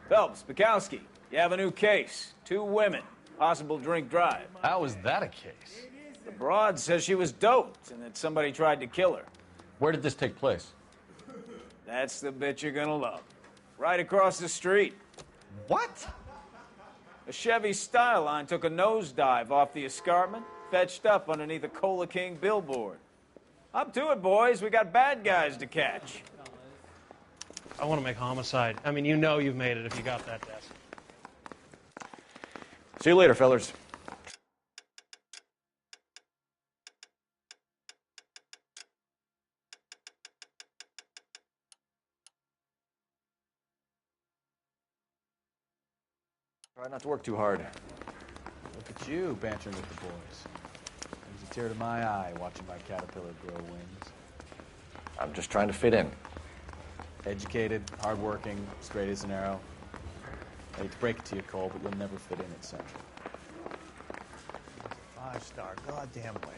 Phelps, Bukowski, you have a new case. 2 women, possible drink drive. How is that a case? The broad says she was doped and that somebody tried to kill her. Where did this take place? That's the bit you're gonna love. Right across the street. What? A Chevy Styline took a nosedive off the escarpment, fetched up underneath a Cola King billboard. Up to it, boys. We got bad guys to catch. I want to make homicide. I mean, you know you've made it if you got that desk. See you later, fellers. Try not to work too hard. Look at you bantering with the boys. Brings a tear to my eye watching my caterpillar grow wings. I'm just trying to fit in. Educated, hardworking, straight as an arrow. I hate to break it to you, Cole, but you'll never fit in at Central. 5-star goddamn wedding.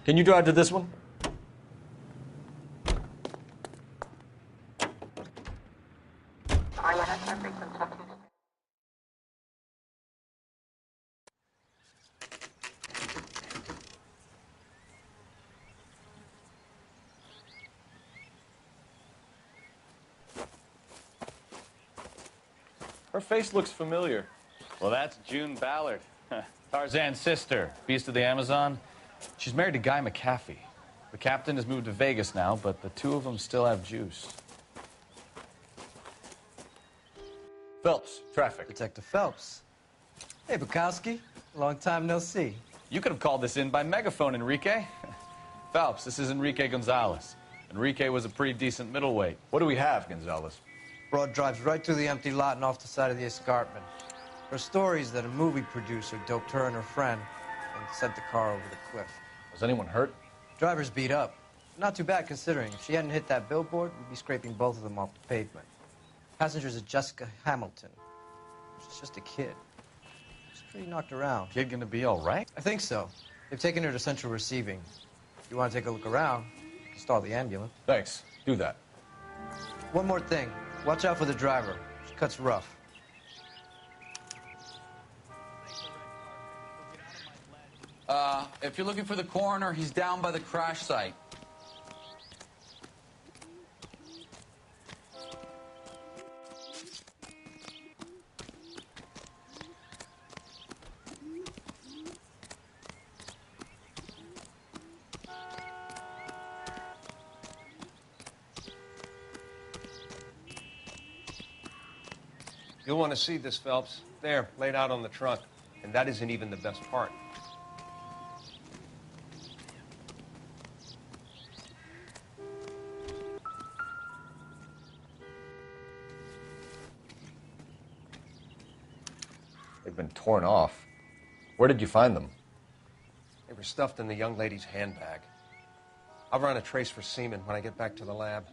Can you drive to this one? Her face looks familiar. Well, that's June Ballard, Tarzan's sister, beast of the Amazon. She's married to Guy McAfee. The captain has moved to Vegas now, but the 2 of them still have juice. Phelps, traffic. Detective Phelps. Hey, Bukowski. Long time no see. You could have called this in by megaphone, Enrique. Phelps, this is Enrique Gonzalez. Enrique was a pretty decent middleweight. What do we have, Gonzalez? Broad drives right through the empty lot and off the side of the escarpment. Her story is that a movie producer doped her and her friend and sent the car over the cliff. Was anyone hurt? Driver's beat up. Not too bad considering. If she hadn't hit that billboard, we'd be scraping both of them off the pavement. Passenger's a Jessica Hamilton. She's just a kid. She's pretty knocked around. Kid gonna be all right? I think so. They've taken her to Central Receiving. If you want to take a look around, you can stall the ambulance. Thanks. Do that. One more thing. Watch out for the driver. She cuts rough. If you're looking for the coroner, he's down by the crash site. You'll want to see this, Phelps. There, laid out on the trunk. And that isn't even the best part. They've been torn off. Where did you find them? They were stuffed in the young lady's handbag. I'll run a trace for semen when I get back to the lab.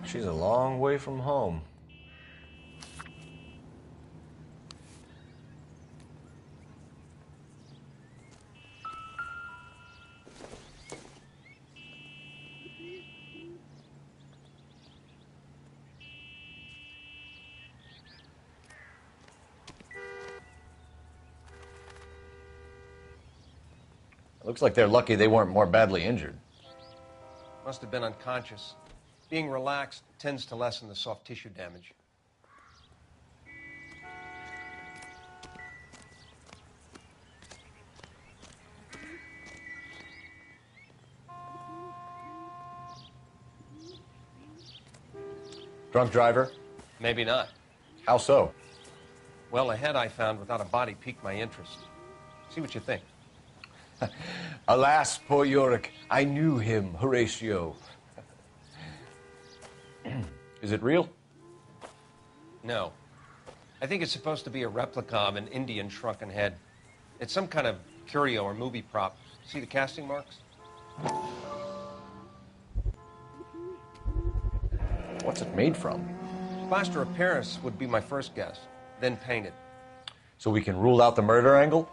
She's a long way from home. It looks like they're lucky they weren't more badly injured. Must have been unconscious. Being relaxed tends to lessen the soft tissue damage. Drunk driver? Maybe not. How so? Well, a head I found without a body piqued my interest. See what you think. Alas, poor Yorick, I knew him, Horatio. Is it real? No. I think it's supposed to be a replica of an Indian shrunken head. It's some kind of curio or movie prop. See the casting marks? What's it made from? Plaster of Paris would be my first guess, then painted. So we can rule out the murder angle?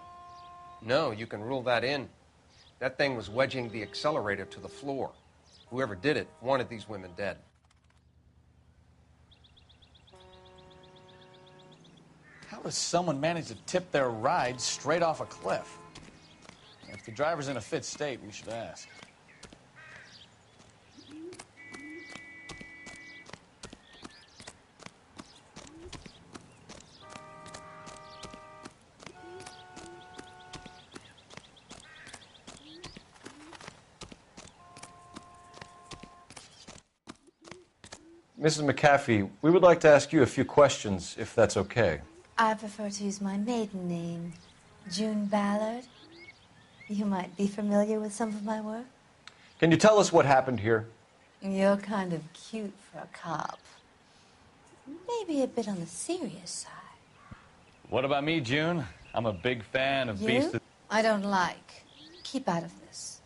No, you can rule that in. That thing was wedging the accelerator to the floor. Whoever did it wanted these women dead. How does someone manage to tip their ride straight off a cliff? If the driver's in a fit state, we should ask. Mrs. McAfee, we would like to ask you a few questions, if that's okay. I prefer to use my maiden name, June Ballard. You might be familiar with some of my work. Can you tell us what happened here? You're kind of cute for a cop. Maybe a bit on the serious side. What about me, June? I'm a big fan of Beast. I don't like. Keep out of this.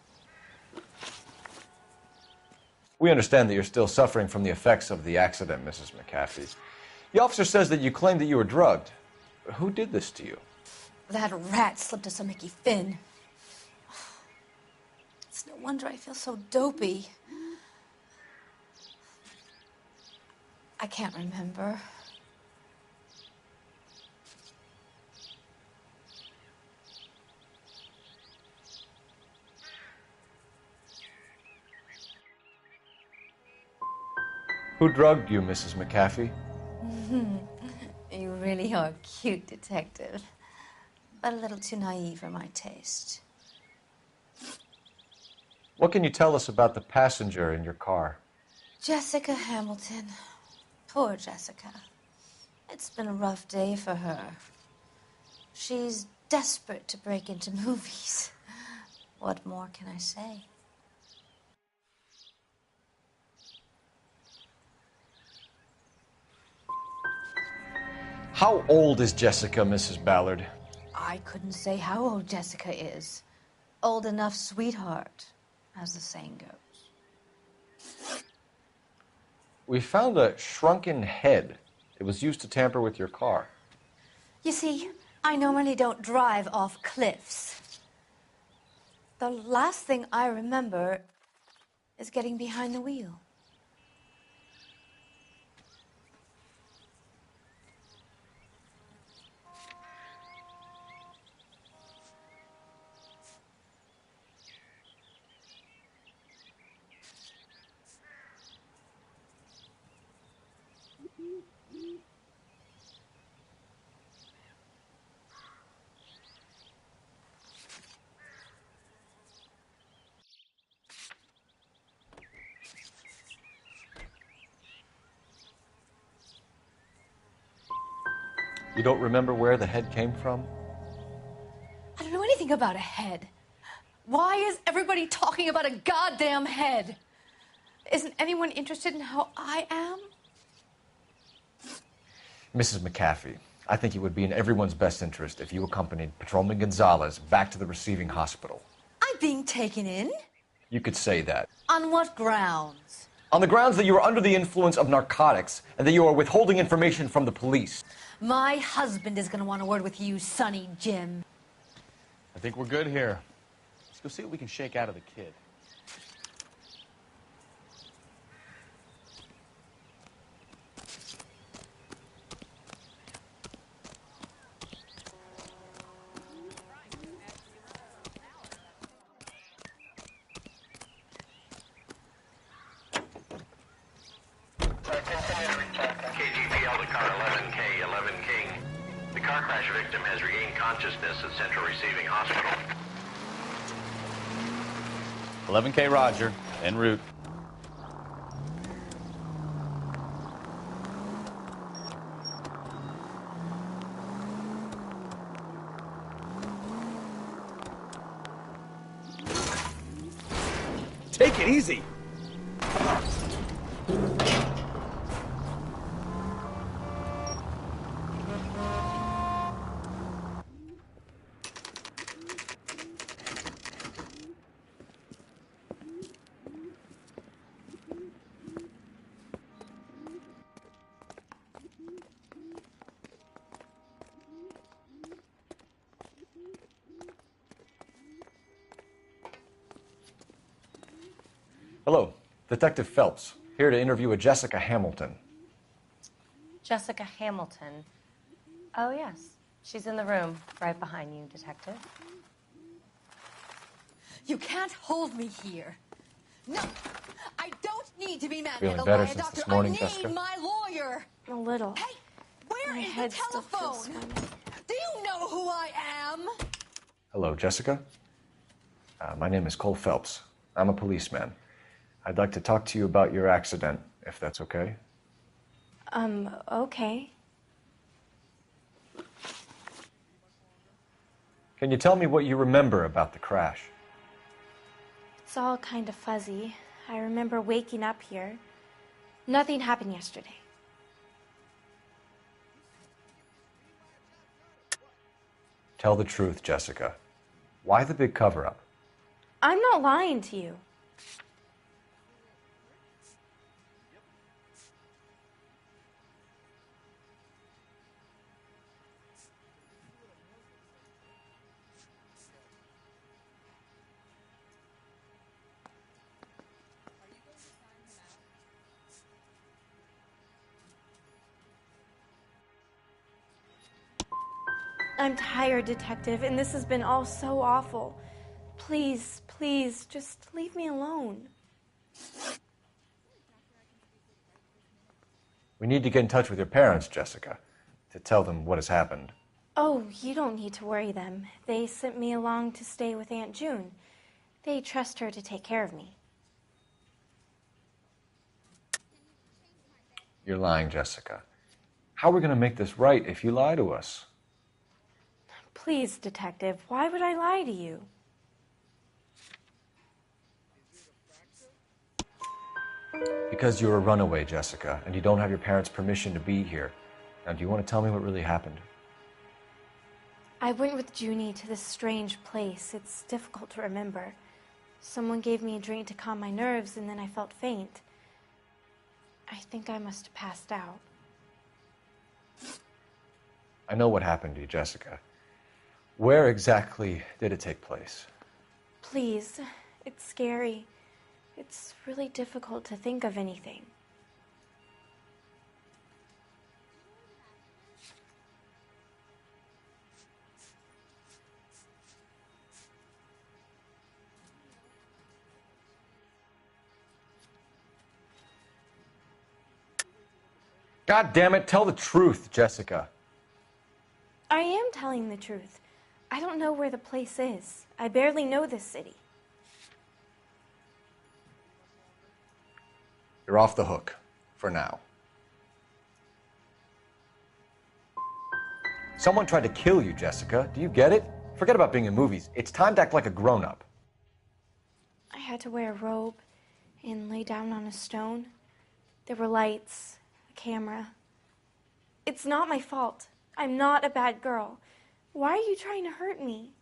We understand that you're still suffering from the effects of the accident, Mrs. McAfee. The officer says that you claimed that you were drugged. Who did this to you? That rat slipped us a Mickey Finn. It's no wonder I feel so dopey. I can't remember. Who drugged you, Mrs. McAfee? You really are a cute detective, but a little too naive for my taste. What can you tell us about the passenger in your car? Jessica Hamilton. Poor Jessica. It's been a rough day for her. She's desperate to break into movies. What more can I say? How old is Jessica, Mrs. Ballard? I couldn't say how old Jessica is. Old enough, sweetheart, as the saying goes. We found a shrunken head. It was used to tamper with your car. You see, I normally don't drive off cliffs. The last thing I remember is getting behind the wheel. You don't remember where the head came from? I don't know anything about a head. Why is everybody talking about a goddamn head? Isn't anyone interested in how I am? Mrs. McAfee, I think it would be in everyone's best interest if you accompanied Patrolman Gonzalez back to the receiving hospital. I'm being taken in? You could say that. On what grounds? On the grounds that you are under the influence of narcotics and that you are withholding information from the police. My husband is going to want a word with you, Sonny Jim. I think we're good here. Let's go see what we can shake out of the kid. KGPL to car 11K, 11 King. The car crash victim has regained consciousness at Central Receiving Hospital. 11K Roger, en route. Take it easy. Hello, Detective Phelps, here to interview a Jessica Hamilton. Jessica Hamilton. Oh, yes. She's in the room right behind you, Detective. You can't hold me here. No, I don't need to be Feeling manhandled better by a since doctor. this morning, I need Jessica? my lawyer. A little. Hey, where My is head the still feels telephone? funny. Do you know who I am? Hello, Jessica. My name is Cole Phelps. I'm a policeman. I'd like to talk to you about your accident, if that's okay. Okay. Can you tell me what you remember about the crash? It's all kind of fuzzy. I remember waking up here. Nothing happened yesterday. Tell the truth, Jessica. Why the big cover-up? I'm not lying to you. I'm tired, Detective, and this has been all so awful. Please, please, just leave me alone. We need to get in touch with your parents, Jessica, to tell them what has happened. Oh, you don't need to worry them. They sent me along to stay with Aunt June. They trust her to take care of me. You're lying, Jessica. How are we going to make this right if you lie to us? Please, Detective, why would I lie to you? Because you're a runaway, Jessica, and you don't have your parents' permission to be here. Now, do you want to tell me what really happened? I went with Junie to this strange place. It's difficult to remember. Someone gave me a drink to calm my nerves, and then I felt faint. I think I must have passed out. I know what happened to you, Jessica. Where exactly did it take place? Please, it's scary. It's really difficult to think of anything. God damn it, tell the truth, Jessica. I am telling the truth. I don't know where the place is. I barely know this city. You're off the hook, for now. Someone tried to kill you, Jessica. Do you get it? Forget about being in movies. It's time to act like a grown-up. I had to wear a robe and lay down on a stone. There were lights, a camera. It's not my fault. I'm not a bad girl. Why are you trying to hurt me?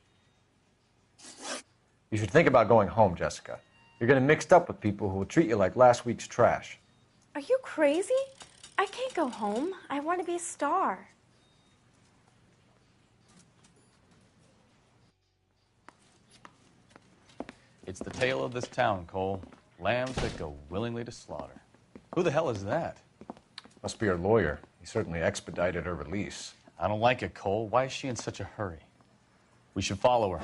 You should think about going home, Jessica. You're getting mixed up with people who will treat you like last week's trash. Are you crazy? I can't go home. I want to be a star. It's the tale of this town, Cole. Lambs that go willingly to slaughter. Who the hell is that? Must be her lawyer. He certainly expedited her release. I don't like it, Cole. Why is she in such a hurry? We should follow her.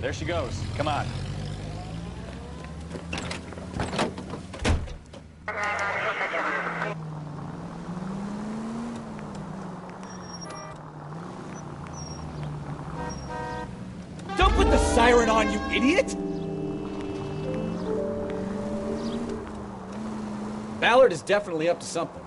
There she goes. Come on. Don't put the siren on, you idiot! Ballard is definitely up to something.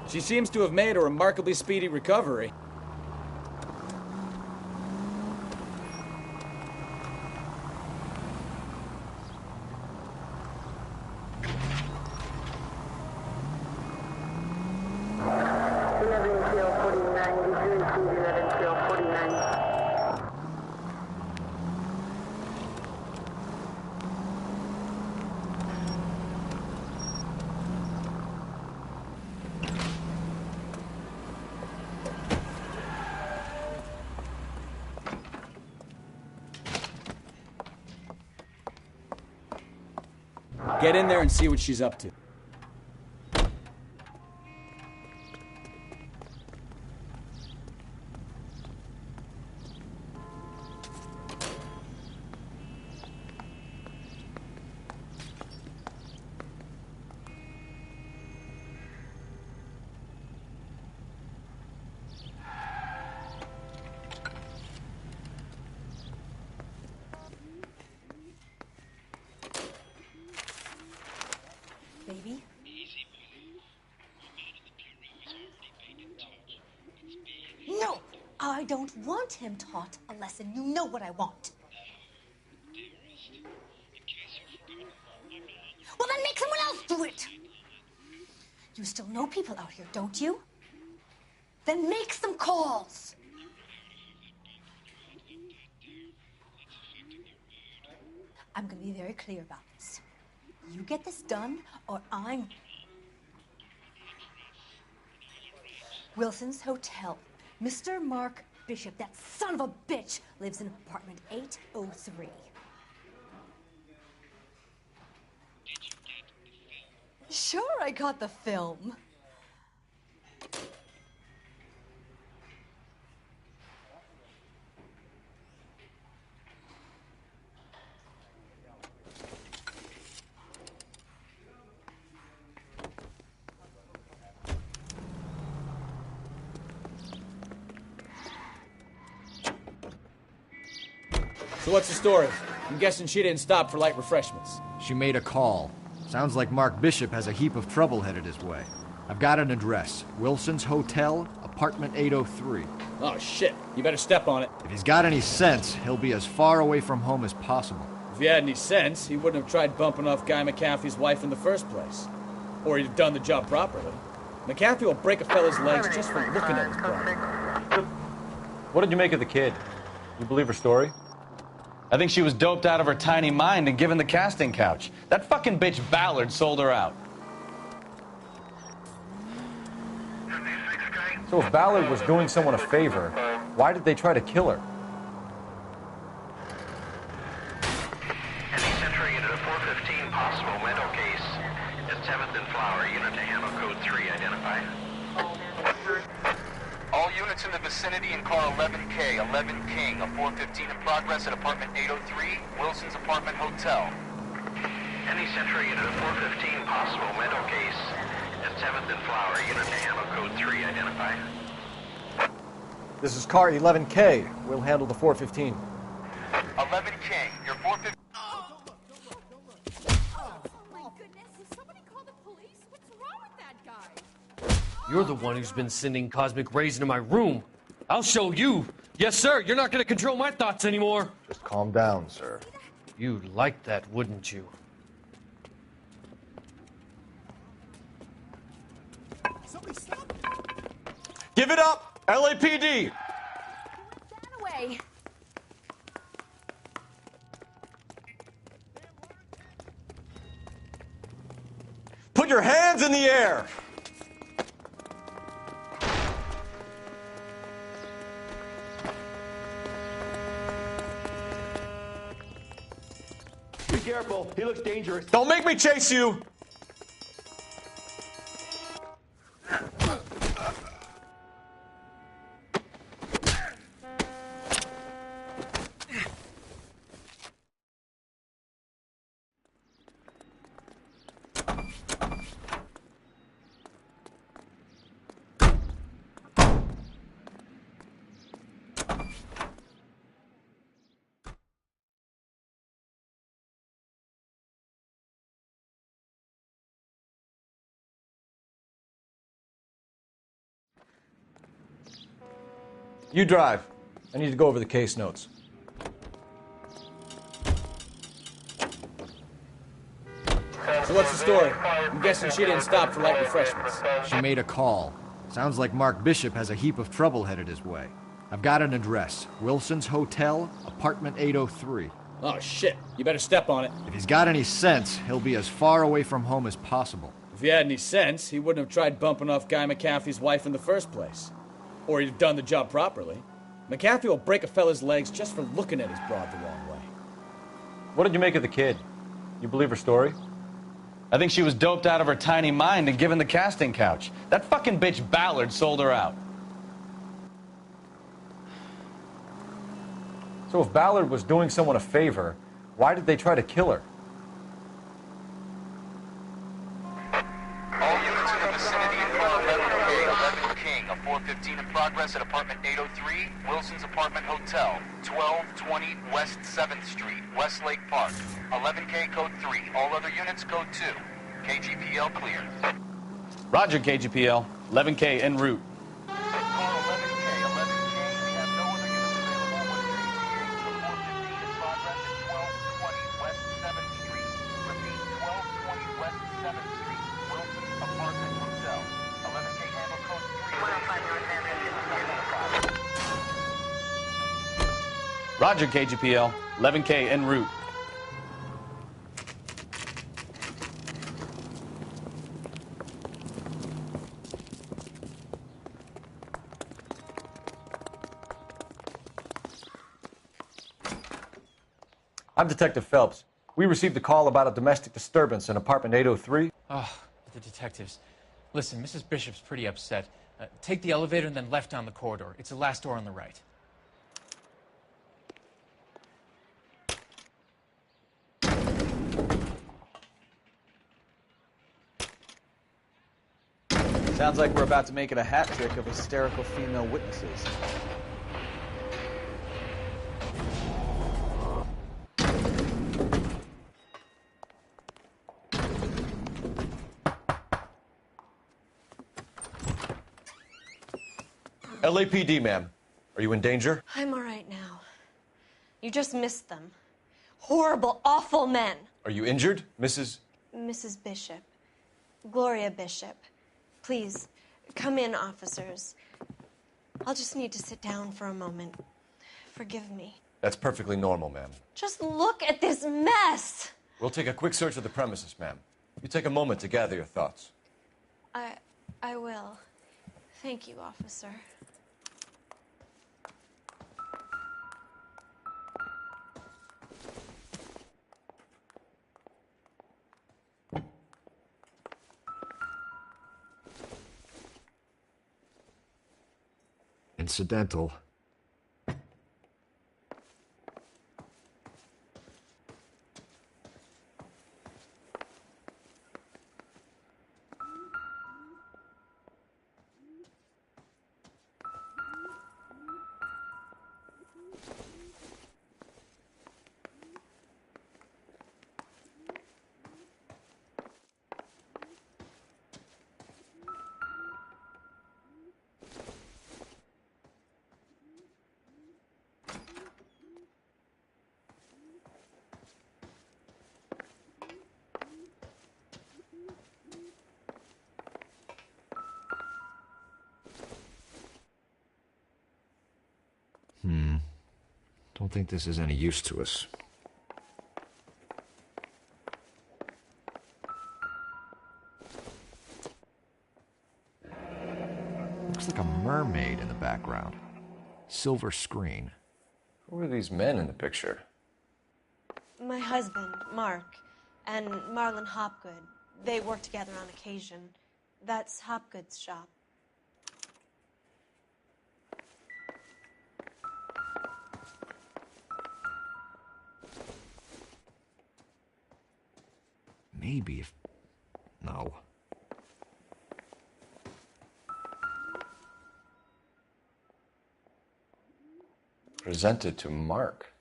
She seems to have made a remarkably speedy recovery. Get in there and see what she's up to. Baby? No! I don't want him taught a lesson. You know what I want. Well, then make someone else do it! You still know people out here, don't you? Then make some calls! I'm gonna be very clear about this. You get this done, or I'm... Wilson's Hotel. Mr. Mark Bishop, that son of a bitch, lives in apartment 803. Sure, I got the film. So what's the story? I'm guessing she didn't stop for light refreshments. She made a call. Sounds like Mark Bishop has a heap of trouble headed his way. I've got an address. Wilson's Hotel, apartment 803. Oh, shit. You better step on it. If he's got any sense, he'll be as far away from home as possible. If he had any sense, he wouldn't have tried bumping off Guy McAfee's wife in the first place. Or he'd have done the job properly. McAfee will break a fella's legs just for looking at his brother. What did you make of the kid? You believe her story? I think she was doped out of her tiny mind and given the casting couch. That fucking bitch Ballard sold her out. So if Ballard was doing someone a favor, why did they try to kill her? Any Century Unit of 415, possible mental case at 7th and Flower. Unit to handle code 3, identify. All units in the vicinity in car 11K, 11 King, a 415 in progress at apartment 803, Wilson's Apartment Hotel. Any Century Unit of 415, possible mental case at 7th and Flower. Unit to handle code 3, identify. This is car 11K. We'll handle the 415. 11 King, your 415... You're the one who's been sending cosmic rays into my room. I'll show you. Yes, sir. You're not going to control my thoughts anymore. Just calm down, sir. You'd like that, wouldn't you? Give it up! LAPD! Away. Put your hands in the air! Be careful. He looks dangerous. Don't make me chase you! You drive. I need to go over the case notes. So what's the story? I'm guessing she didn't stop for light refreshments. She made a call. Sounds like Mark Bishop has a heap of trouble headed his way. I've got an address. Wilson's Hotel, apartment 803. Oh, shit. You better step on it. If he's got any sense, he'll be as far away from home as possible. If he had any sense, he wouldn't have tried bumping off Guy McAfee's wife in the first place. Or he'd have done the job properly. McAfee will break a fella's legs just for looking at his broad the wrong way. What did you make of the kid? You believe her story? I think she was doped out of her tiny mind and given the casting couch. That fucking bitch Ballard sold her out. So if Ballard was doing someone a favor, why did they try to kill her? All units in the vicinity in front of 11K, 11 King, a 415 in progress at apartment 803, Wilson's Apartment Hotel, 1220 West 7th Street, Westlake Park. 11K code 3. All other units code 2. KGPL clear. Roger, KGPL. 11K en route. Car 11K, 11K, we have no other units available. We're tracing the 415 in progress at 1220 West 7th Street. Repeat, 1220 West 7th Street, Wilson's Apartment Hotel. 11K handle code 3. Roger, KGPL. 11K en route. I'm Detective Phelps. We received a call about a domestic disturbance in apartment 803. Oh, the detectives. Listen, Mrs. Bishop's pretty upset. Take the elevator and then left down the corridor. It's the last door on the right. Sounds like we're about to make it a hat trick of hysterical female witnesses. LAPD, ma'am. Are you in danger? I'm all right now. You just missed them. Horrible, awful men. Are you injured, Mrs. Mrs. Bishop. Gloria Bishop. Please, come in, officers. I'll just need to sit down for a moment. Forgive me. That's perfectly normal, ma'am. Just look at this mess. We'll take a quick search of the premises, ma'am. You take a moment to gather your thoughts. I will. Thank you, officer. Incidental. Don't think this is any use to us. Looks like a mermaid in the background. Silver screen. Who are these men in the picture? My husband, Mark, and Marlon Hopgood. They work together on occasion. That's Hopgood's shop. Maybe if... No. Presented to Mark.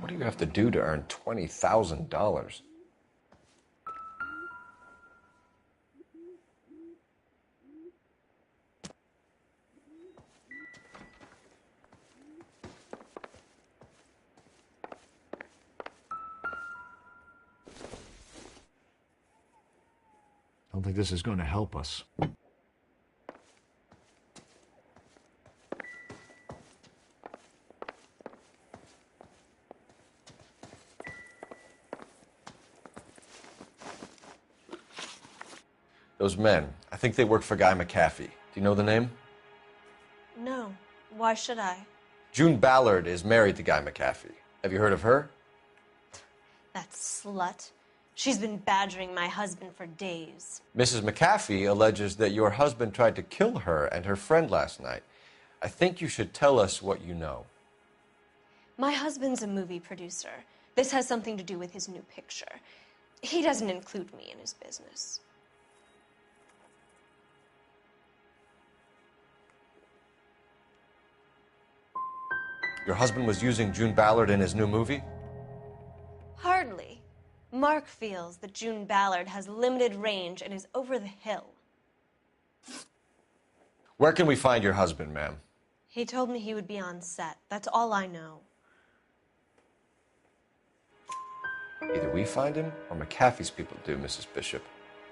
What do you have to do to earn $20,000? don't think this is going to help us. Those men, I think they work for Guy McAfee. Do you know the name? No. Why should I? June Ballard is married to Guy McAfee. Have you heard of her? That slut. She's been badgering my husband for days. Mrs. McAfee alleges that your husband tried to kill her and her friend last night. I think you should tell us what you know. My husband's a movie producer. This has something to do with his new picture. He doesn't include me in his business. Your husband was using June Ballard in his new movie? Hardly. Mark feels that June Ballard has limited range and is over the hill. Where can we find your husband, ma'am? He told me he would be on set. That's all I know. Either we find him or McAfee's people do, Mrs. Bishop.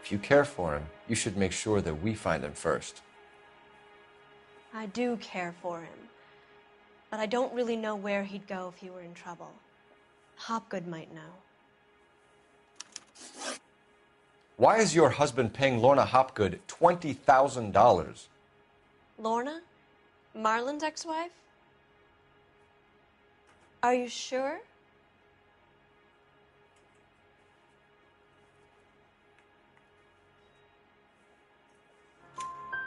If you care for him, you should make sure that we find him first. I do care for him. But I don't really know where he'd go if he were in trouble. Hopgood might know. Why is your husband paying Lorna Hopgood $20,000? Lorna? Marlon's ex-wife? Are you sure?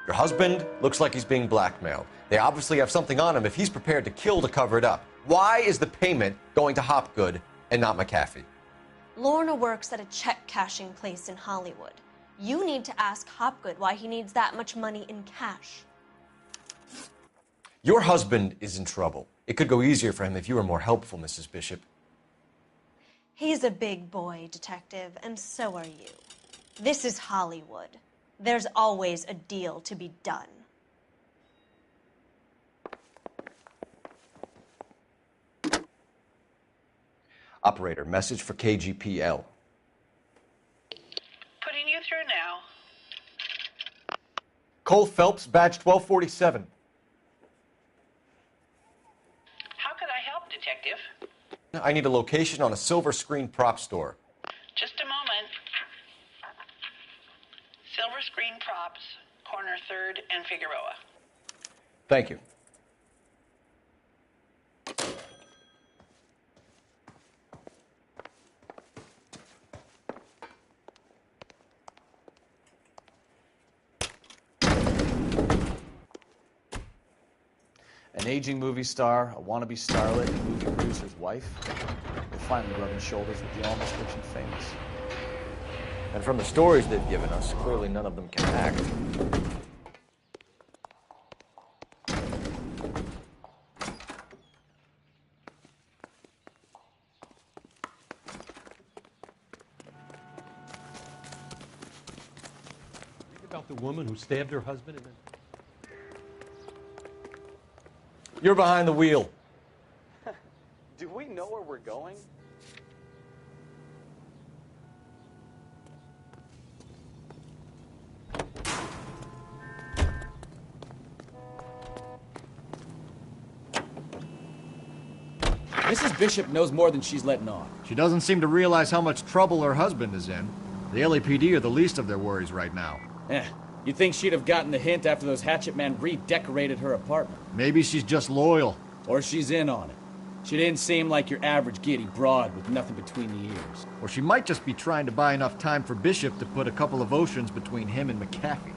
Your husband looks like he's being blackmailed. They obviously have something on him if he's prepared to kill to cover it up. Why is the payment going to Hopgood and not McAfee? Lorna works at a check-cashing place in Hollywood. You need to ask Hopgood why he needs that much money in cash. Your husband is in trouble. It could go easier for him if you were more helpful, Mrs. Bishop. He's a big boy, detective, and so are you. This is Hollywood. There's always a deal to be done. Operator, message for KGPL. Putting you through now. Cole Phelps, badge 1247. How could I help, Detective? I need a location on a silver screen prop store. Just a moment. Silver Screen Props, corner 3rd and Figueroa. Thank you. An aging movie star, a wannabe starlet, a movie producer's wife. They're finally rubbing shoulders with the almost rich and famous. And from the stories they've given us, clearly none of them can act. Read about the woman who stabbed her husband and then... You're behind the wheel. Do we know where we're going? Mrs. Bishop knows more than she's letting on. She doesn't seem to realize how much trouble her husband is in. The LAPD are the least of their worries right now. You'd think she'd have gotten the hint after those hatchet men redecorated her apartment. Maybe she's just loyal. Or she's in on it. She didn't seem like your average giddy broad with nothing between the ears. Or she might just be trying to buy enough time for Bishop to put a couple of oceans between him and McAfee.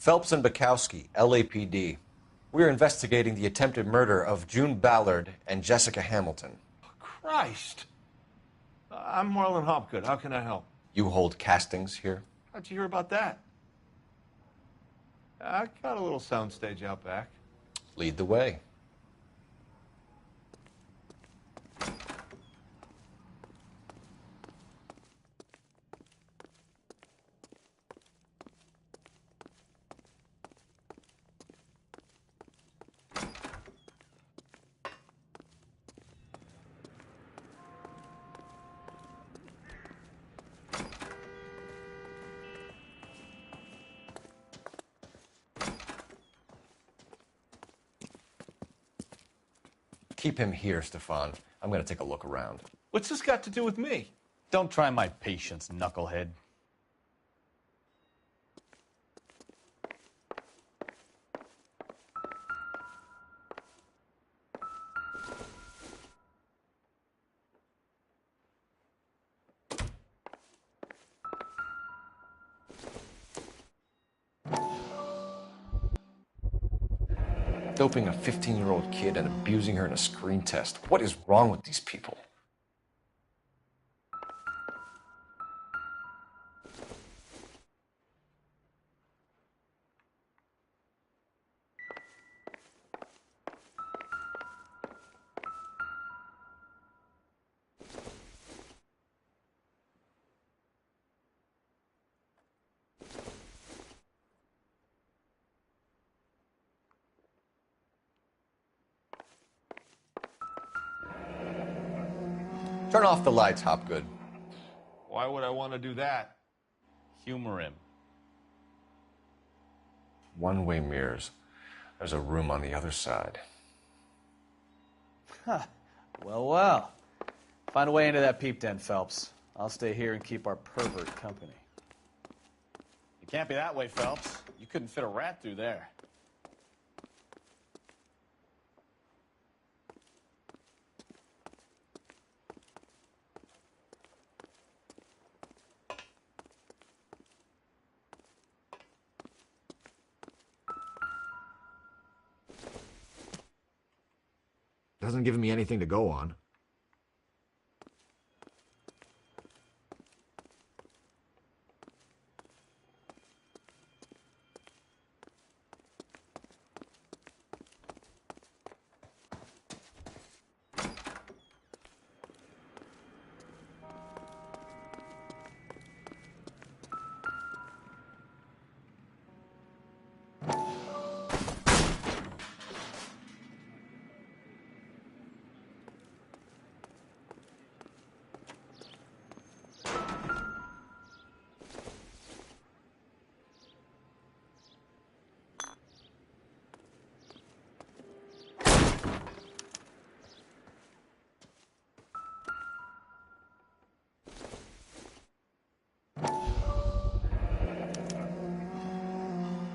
Phelps and Bukowski, LAPD. We're investigating the attempted murder of June Ballard and Jessica Hamilton. Christ. I'm Marlon Hopgood. How can I help? You hold castings here? How'd you hear about that? I got a little soundstage out back. Lead the way. Keep him here, Stefan. I'm going to take a look around. What's this got to do with me? Don't try my patience, knucklehead. Doping a 15-year-old kid and abusing her in a screen test. What is wrong with these people? Turn off the lights, Hopgood. Why would I want to do that? Humor him. One-way mirrors. There's a room on the other side. Huh. Well. Find a way into that peep den, Phelps. I'll stay here and keep our pervert company. It can't be that way, Phelps. You couldn't fit a rat through there. Doesn't give me anything to go on.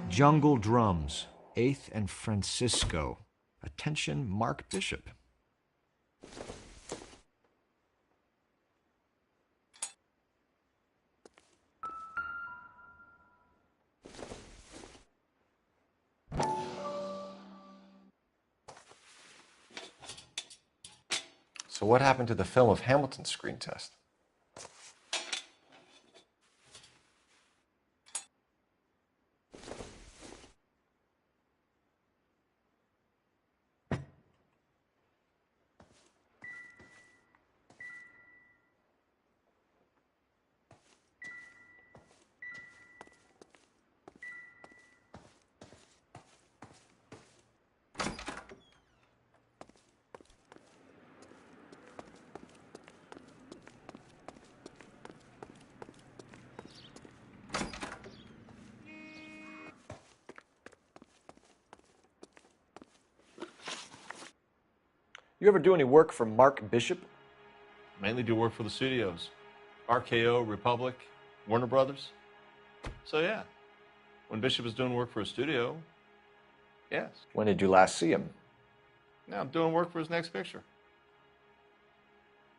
Jungle Drums, 8th and Francisco. Attention, Mark Bishop. So what happened to the film of Hamilton's screen test? You ever do any work for Mark Bishop? Mainly do work for the studios. RKO, Republic, Warner Brothers. So yeah, when Bishop is doing work for a studio, yes. When did you last see him? Now I'm doing work for his next picture.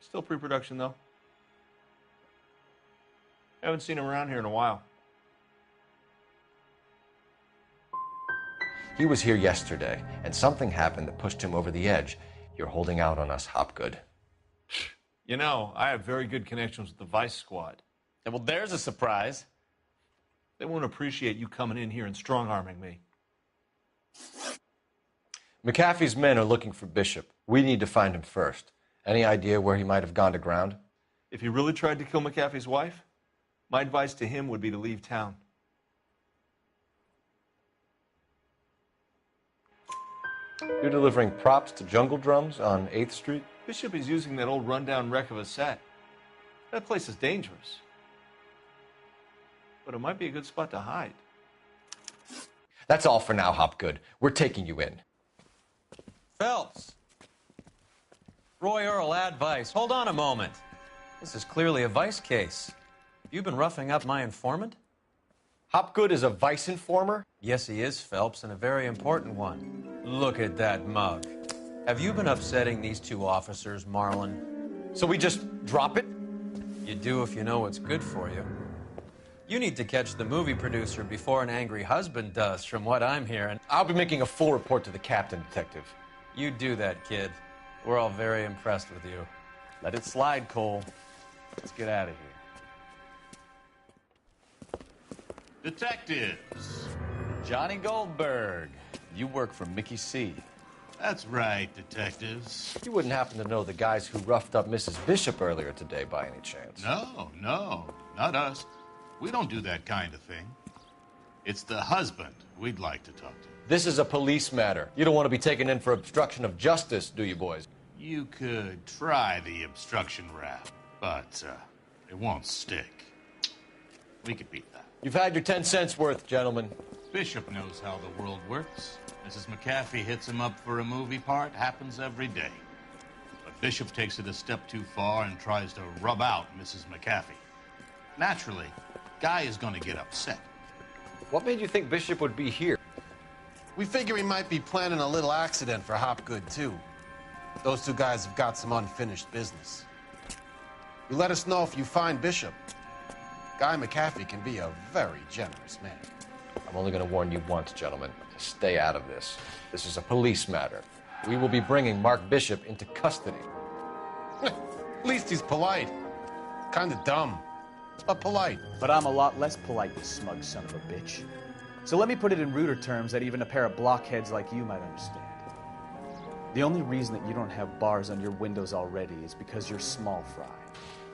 Still pre-production though. Haven't seen him around here in a while. He was here yesterday, and something happened that pushed him over the edge. You're holding out on us, Hopgood. You know, I have very good connections with the Vice Squad. Yeah, well, there's a surprise. They won't appreciate you coming in here and strong-arming me. McAfee's men are looking for Bishop. We need to find him first. Any idea where he might have gone to ground? If he really tried to kill McAfee's wife, my advice to him would be to leave town. You're delivering props to Jungle Drums on 8th Street? Bishop is using that old rundown wreck of a set. That place is dangerous. But it might be a good spot to hide. That's all for now, Hopgood. We're taking you in. Phelps. Roy Earl, ad vice. Hold on a moment. This is clearly a vice case. You've been roughing up my informant? Hopgood is a vice informer? Yes, he is, Phelps, and a very important one. Look at that mug. Have you been upsetting these two officers, Marlon? So we just drop it? You do if you know what's good for you. You need to catch the movie producer before an angry husband does, from what I'm hearing. I'll be making a full report to the captain, Detective. You do that, kid. We're all very impressed with you. Let it slide, Cole. Let's get out of here. Detectives. Johnny Goldberg. You work for Mickey C. That's right, detectives. You wouldn't happen to know the guys who roughed up Mrs. Bishop earlier today by any chance? No, not us. We don't do that kind of thing. It's the husband we'd like to talk to. This is a police matter. You don't want to be taken in for obstruction of justice, do you, boys? You could try the obstruction rap, but it won't stick. We could beat that. You've had your 10 cents worth, gentlemen. Bishop knows how the world works. Mrs. McAfee hits him up for a movie part. Happens every day. But Bishop takes it a step too far and tries to rub out Mrs. McAfee. Naturally, Guy is going to get upset. What made you think Bishop would be here? We figure he might be planning a little accident for Hopgood, too. Those two guys have got some unfinished business. You let us know if you find Bishop. Guy McAfee can be a very generous man. I'm only going to warn you once, gentlemen. Stay out of this. This is a police matter. We will be bringing Mark Bishop into custody. At least he's polite. Kind of dumb, but polite. But I'm a lot less polite, you smug son of a bitch. So let me put it in ruder terms that even a pair of blockheads like you might understand. The only reason that you don't have bars on your windows already is because you're small fry.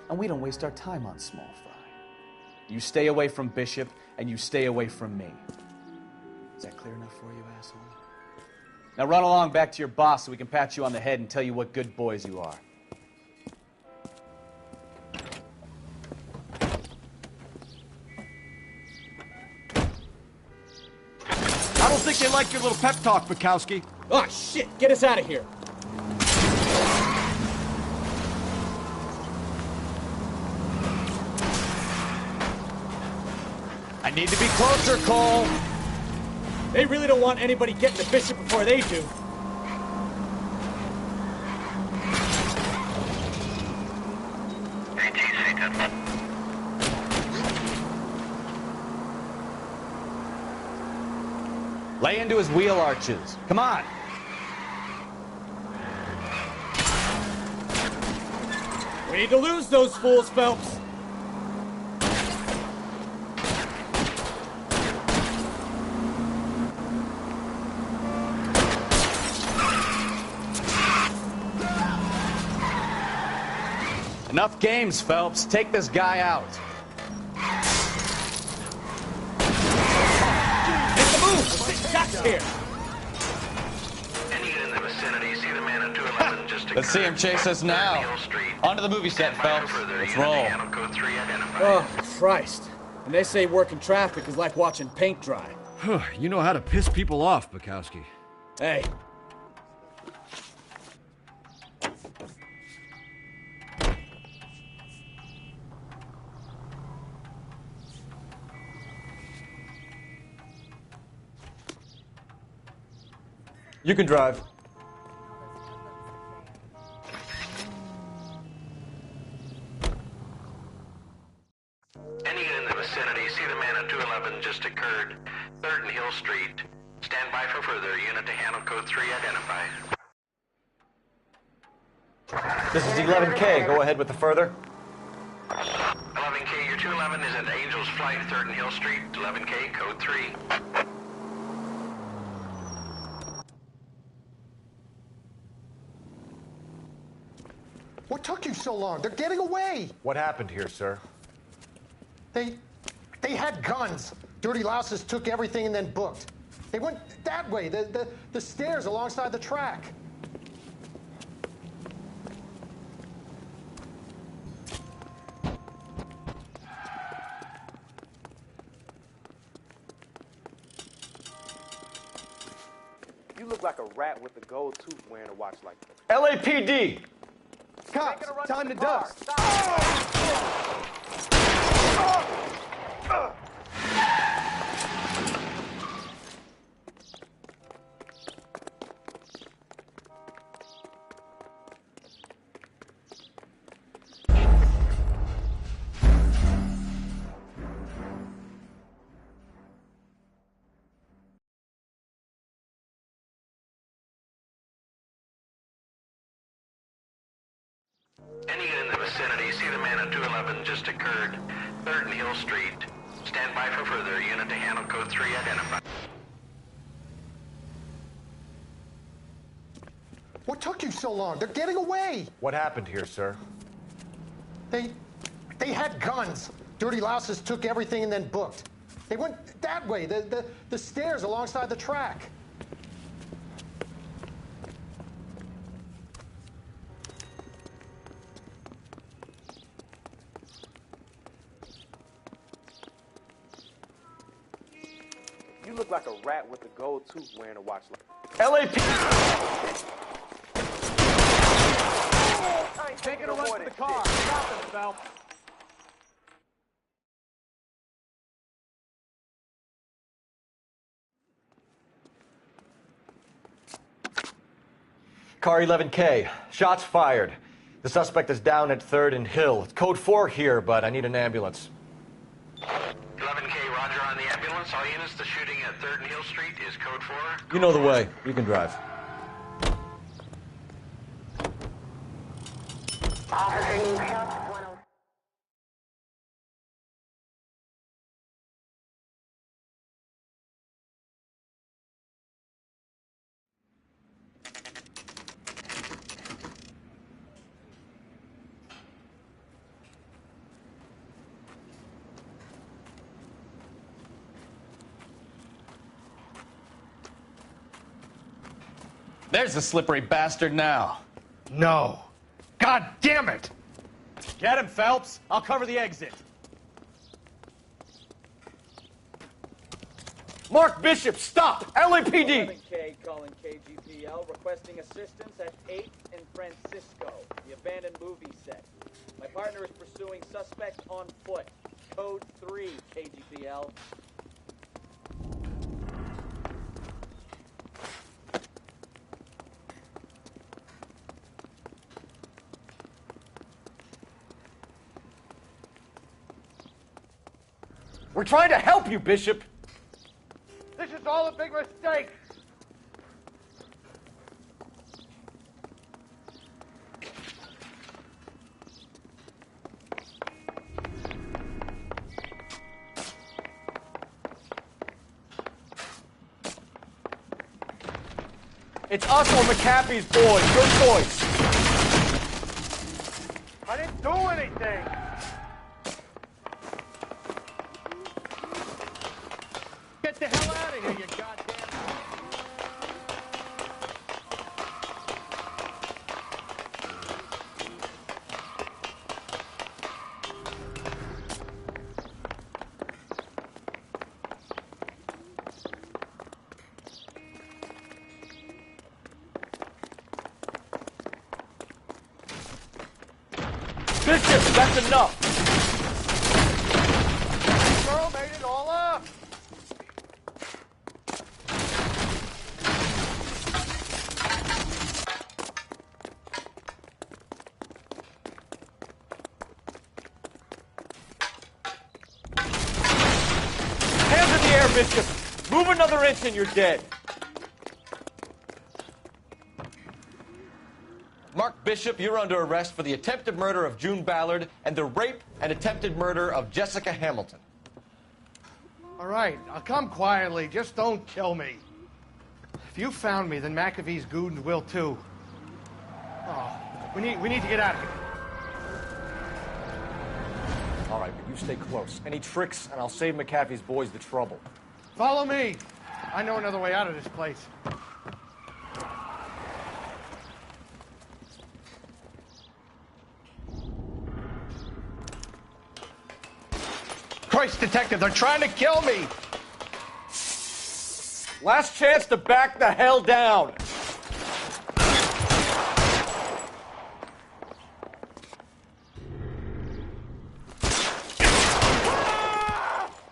And we don't waste our time on small fry. You stay away from Bishop, and you stay away from me. Is that clear enough for you, asshole? Now run along back to your boss so we can pat you on the head and tell you what good boys you are. I don't think they like your little pep talk, Bukowski. Oh, shit! Get us out of here! I need to be closer, Cole. They really don't want anybody getting to Bishop before they do. Lay into his wheel arches. Come on. We need to lose those fools, Phelps. Enough games, Phelps. Take this guy out. Make the move! Shots here! Any unit in the vicinity, see the man at 211 just Let's see him chase us now. Onto the movie set, Phelps. Let's roll. Oh, Christ. And they say working traffic is like watching paint dry. You know how to piss people off, Bukowski. Hey. You can drive. Any unit in the vicinity, see the man at 211 just occurred. 3rd and Hill Street. Stand by for further. Unit to handle code 3 identified. This is 11K. Go ahead with the further. 11K, 11K, your 211 is at Angel's Flight, 3rd and Hill Street, 11K, code 3. What took you so long? They're getting away. What happened here, sir? They had guns. Dirty louses took everything and then booked. They went that way, the stairs alongside the track. You look like a rat with a gold tooth wearing a watch like this. LAPD! Cops, time to dust. Any unit in the vicinity, see the man at 211 just occurred. 3rd and Hill Street. Stand by for further. Unit to handle code 3 identified. What took you so long? They're getting away. What happened here, sir? They had guns. Dirty louses took everything and then booked. They went that way, the stairs alongside the track. You look like a rat with a gold tooth wearing a watch like LAPD! Taking a run to the car. Stop him, Phelps. Car 11K. Shots fired. The suspect is down at 3rd and Hill. It's code 4 here, but I need an ambulance. 11K, roger on the ambulance. All units, the shooting at 3rd and Hill Street is code 4. You know the way. You can drive. There's the slippery bastard now. No. God damn it! Get him, Phelps. I'll cover the exit. Mark Bishop, stop! LAPD! 11K calling KGPL, requesting assistance at 8th and Francisco, the abandoned movie set. My partner is pursuing suspect on foot. Code 3, KGPL. We're trying to help you, Bishop! This is all a big mistake! It's us or McAfee's boys. Your choice. I didn't do anything. Get the hell out of here, you goddamn... Bishop, that's enough! Girl made it all up! Hands in the air, Bishop! Move another inch and you're dead! Mark Bishop, you're under arrest for the attempted murder of June Ballard and the rape and attempted murder of Jessica Hamilton. All right, I'll come quietly. Just don't kill me. If you found me, then McAfee's goons will too. Oh, we need to get out of here. All right, but you stay close. Any tricks, and I'll save McAfee's boys the trouble. Follow me. I know another way out of this place. Christ, detective, they're trying to kill me! Last chance to back the hell down!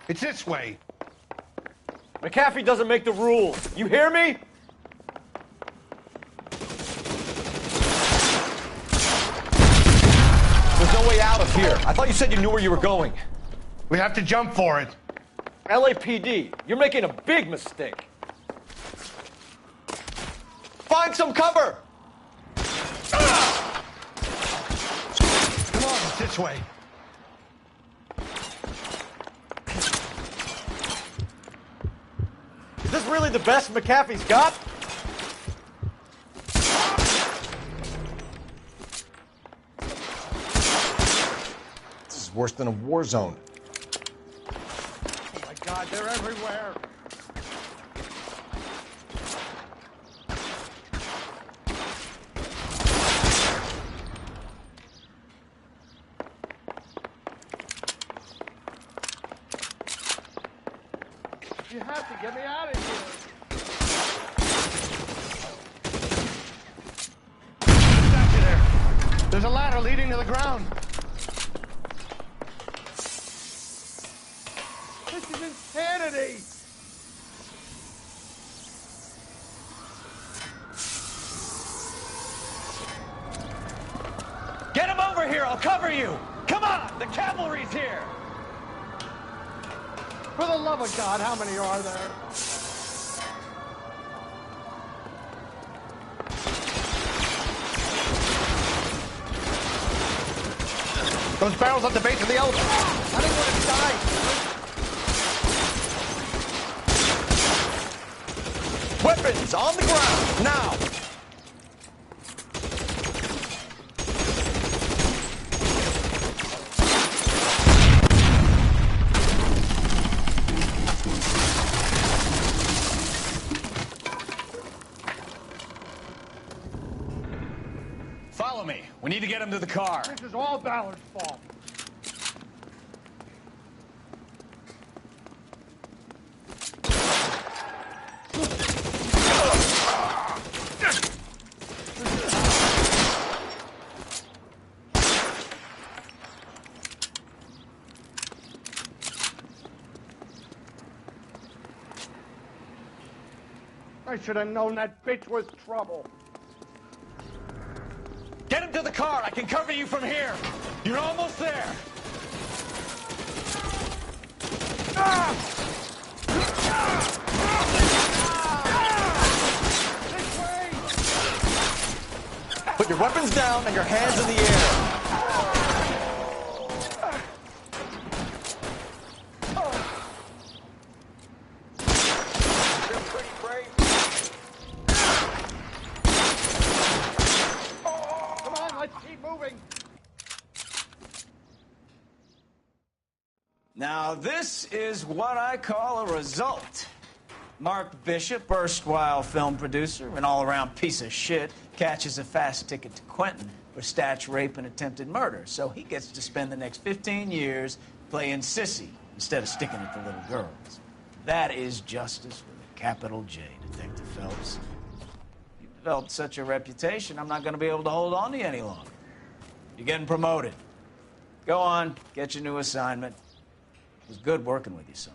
It's this way. McAfee doesn't make the rules. You hear me? There's no way out of here. I thought you said you knew where you were going. We have to jump for it. LAPD, you're making a big mistake. Find some cover! Come on, it's this way. Is this really the best McAfee's got? This is worse than a war zone. Oh my God, they're everywhere. You have to get me out of here. Got you there. There's a ladder leading to the ground. This is insanity. Get him over here! I'll cover you! Come on! The cavalry's here! For the love of God, how many are there? Those barrels at the base of the elevator. I don't want to die. Weapons on the ground, now! Follow me. We need to get him to the car. This is all Ballard's fault. I should have known that bitch was trouble. Get him to the car. I can cover you from here. You're almost there. Put your weapons down and your hands in the air. Now, this is what I call a result. Mark Bishop, erstwhile film producer, an all-around piece of shit, catches a fast ticket to Quentin for statch rape and attempted murder. So he gets to spend the next 15 years playing sissy instead of sticking it to little girls. That is justice with a capital J, Detective Phelps. You've developed such a reputation, I'm not going to be able to hold on to you any longer. You're getting promoted. Go on, get your new assignment. It was good working with you, son.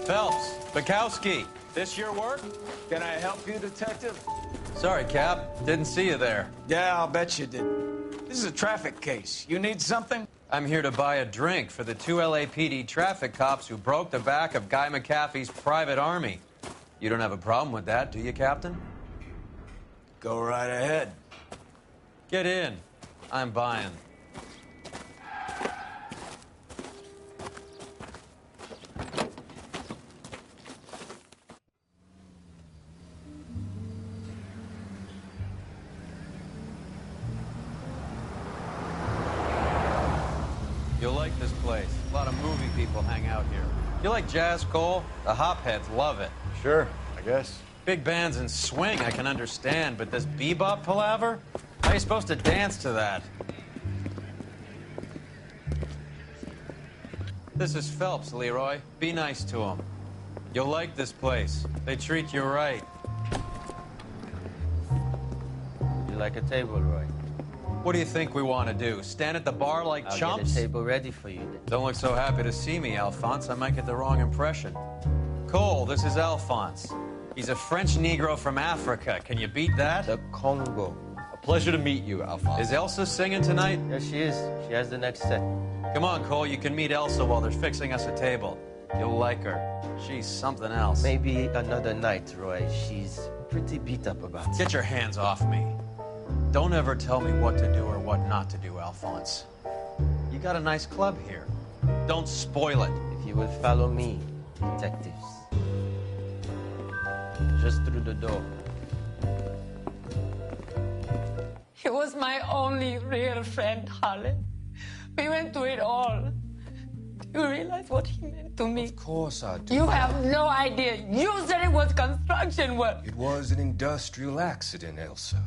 Phelps, Bukowski, this your work? Can I help you, Detective? Sorry, Cap. Didn't see you there. Yeah, I'll bet you did. This is a traffic case. You need something? I'm here to buy a drink for the 2 LAPD traffic cops who broke the back of Guy McAfee's private army. You don't have a problem with that, do you, Captain? Go right ahead. Get in. I'm buying. You'll like this place. A lot of movie people hang out here. You like jazz, Cole? The hopheads love it. Sure, I guess. Big bands and swing I can understand, but this bebop palaver? How are you supposed to dance to that? This is Phelps, Leroy. Be nice to him. You'll like this place. They treat you right. You like a table, Roy? What do you think we want to do? Stand at the bar like I'll chumps? get a table ready for you then. Don't look so happy to see me, Alphonse. I might get the wrong impression. Cole, this is Alphonse. He's a French Negro from Africa. Can you beat that? The Congo. A pleasure to meet you, Alphonse. Is Elsa singing tonight? Yes, she is. She has the next set. Come on, Cole. You can meet Elsa while they're fixing us a table. You'll like her. She's something else. Maybe another night, Roy. She's pretty beat up about it. Get your hands off me. Don't ever tell me what to do or what not to do, Alphonse. You got a nice club here. Don't spoil it. If you will follow me, detectives. Just through the door. He was my only real friend, Harlan. We went through it all. Do you realize what he meant to me? Of course I do. You have no idea. You said it was construction work. It was an industrial accident, Elsa.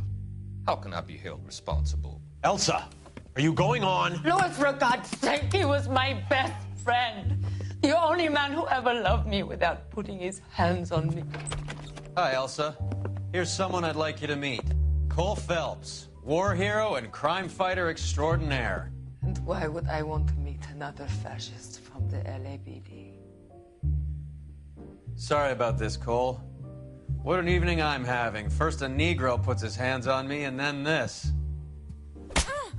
How can I be held responsible? Elsa, are you going on? Louis, for God's sake, he was my best friend. The only man who ever loved me without putting his hands on me. Hi, Elsa. Here's someone I'd like you to meet. Cole Phelps, war hero and crime fighter extraordinaire. And why would I want to meet another fascist from the LAPD? Sorry about this, Cole. What an evening I'm having. First a Negro puts his hands on me, and then this.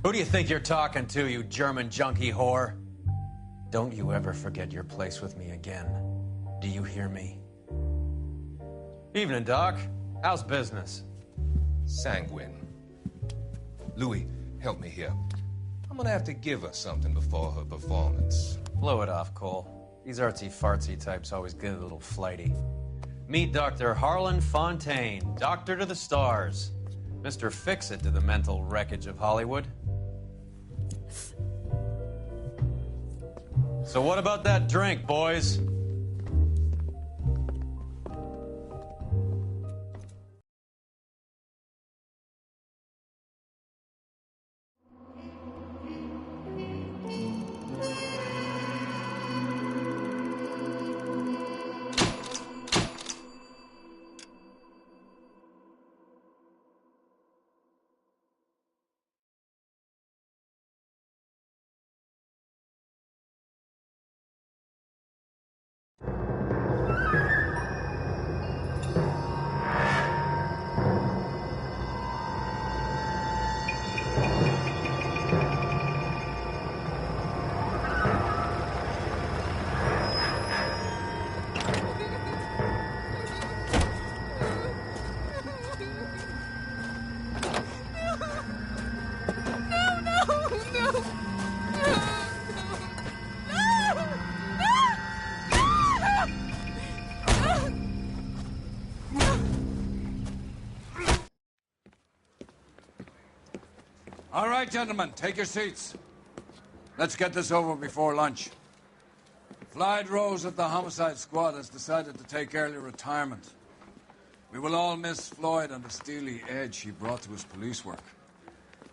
Who do you think you're talking to, you German junkie whore? Don't you ever forget your place with me again. Do you hear me? Evening, Doc. How's business? Sanguine. Louis, help me here. I'm gonna have to give her something before her performance. Blow it off, Cole. These artsy-fartsy types always get a little flighty. Meet Dr. Harlan Fontaine, doctor to the stars. Mr. Fix-It to the mental wreckage of Hollywood. So what about that drink, boys? All right, gentlemen, take your seats. Let's get this over before lunch. Floyd Rose at the homicide squad has decided to take early retirement. We will all miss Floyd and the steely edge he brought to his police work.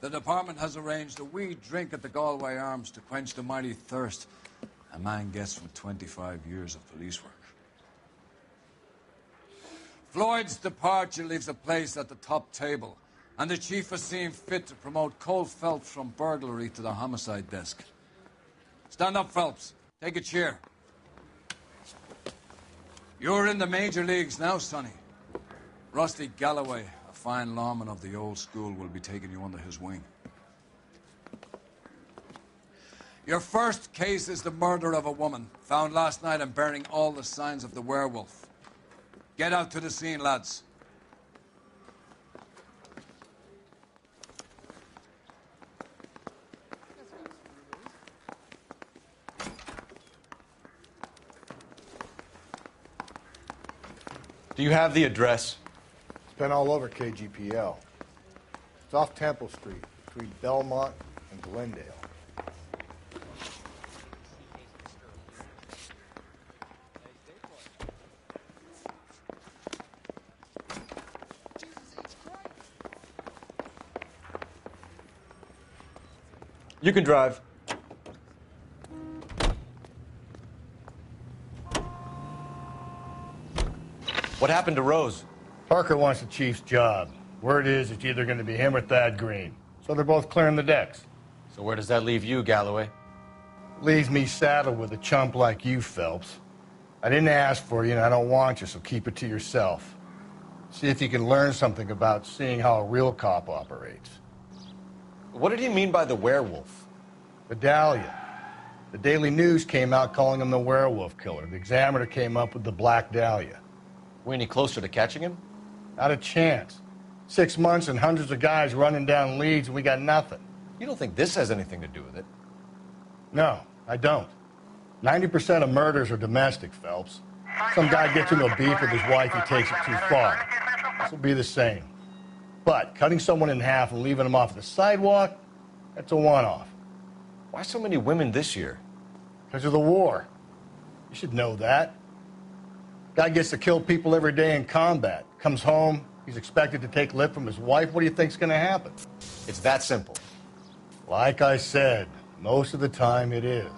The department has arranged a wee drink at the Galway Arms to quench the mighty thirst a man gets from 25 years of police work. Floyd's departure leaves a place at the top table, and the chief has seen fit to promote Cole Phelps from burglary to the homicide desk. Stand up, Phelps. Take a chair. You're in the major leagues now, Sonny. Rusty Galloway, a fine lawman of the old school, will be taking you under his wing. Your first case is the murder of a woman, found last night and bearing all the signs of the werewolf. Get out to the scene, lads. Do you have the address? It's been all over KGPL. It's off Temple Street, between Belmont and Glendale. You can drive. What happened to Rose? Parker wants the chief's job. Word is it's either going to be him or Thad Green. So they're both clearing the decks. So where does that leave you, Galloway? Leaves me saddled with a chump like you, Phelps. I didn't ask for you, and I don't want you, so keep it to yourself. See if you can learn something about seeing how a real cop operates. What did he mean by the werewolf? Vidalia. The Daily News came out calling him the werewolf killer. The Examiner came up with the Black Dahlia. We any closer to catching him? Not a chance. 6 months and hundreds of guys running down leads, and we got nothing. You don't think this has anything to do with it? No, I don't. 90% of murders are domestic, Phelps. Some guy gets into a beef with his wife, he takes it too far. This will be the same. But cutting someone in half and leaving them off the sidewalk, that's a one-off. Why so many women this year? Because of the war. You should know that. Guy gets to kill people every day in combat. Comes home, he's expected to take lip from his wife. What do you think's going to happen? It's that simple. Like I said, most of the time it is.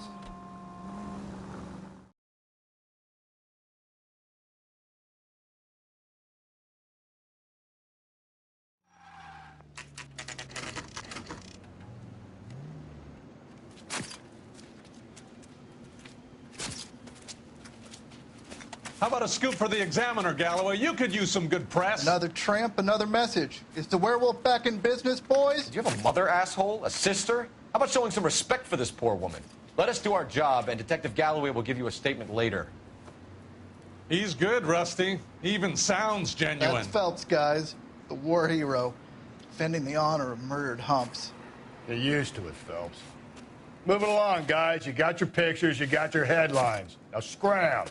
How about a scoop for the Examiner, Galloway? You could use some good press. Another tramp, another message. Is the werewolf back in business, boys? Do you have a mother, asshole? A sister? How about showing some respect for this poor woman? Let us do our job, and Detective Galloway will give you a statement later. He's good, Rusty. He even sounds genuine. That's Phelps, guys. The war hero. Defending the honor of murdered humps. Get used to it, Phelps. Move it along, guys. You got your pictures, you got your headlines. Now scram.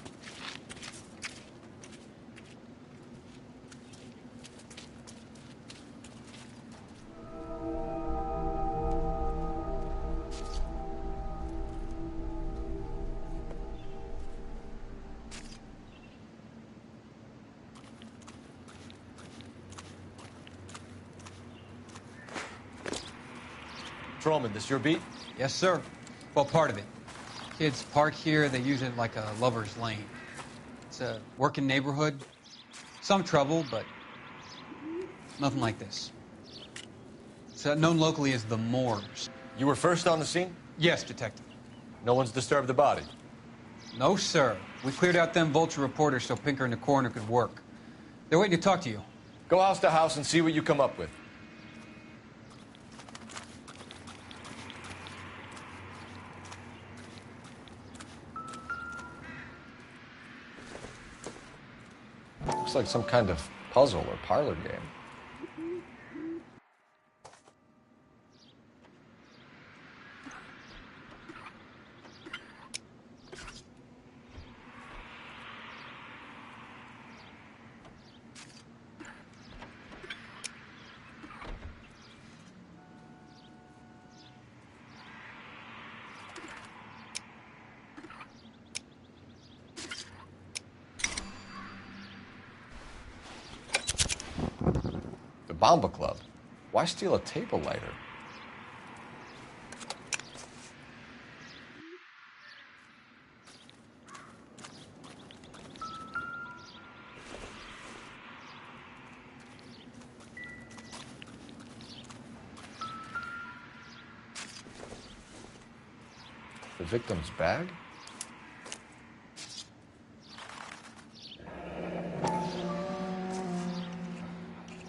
Patrolman, this your beat? Yes, sir. Well, part of it. Kids park here, they use it like a lover's lane. It's a working neighborhood. Some trouble, but nothing like this. It's known locally as the Moors. You were first on the scene? Yes, Detective. No one's disturbed the body? No, sir. We cleared out them vulture reporters so Pinker and the coroner could work. They're waiting to talk to you. Go house to house and see what you come up with. Looks like some kind of puzzle or parlor game. Bomba Club. Why steal a table lighter? The victim's bag?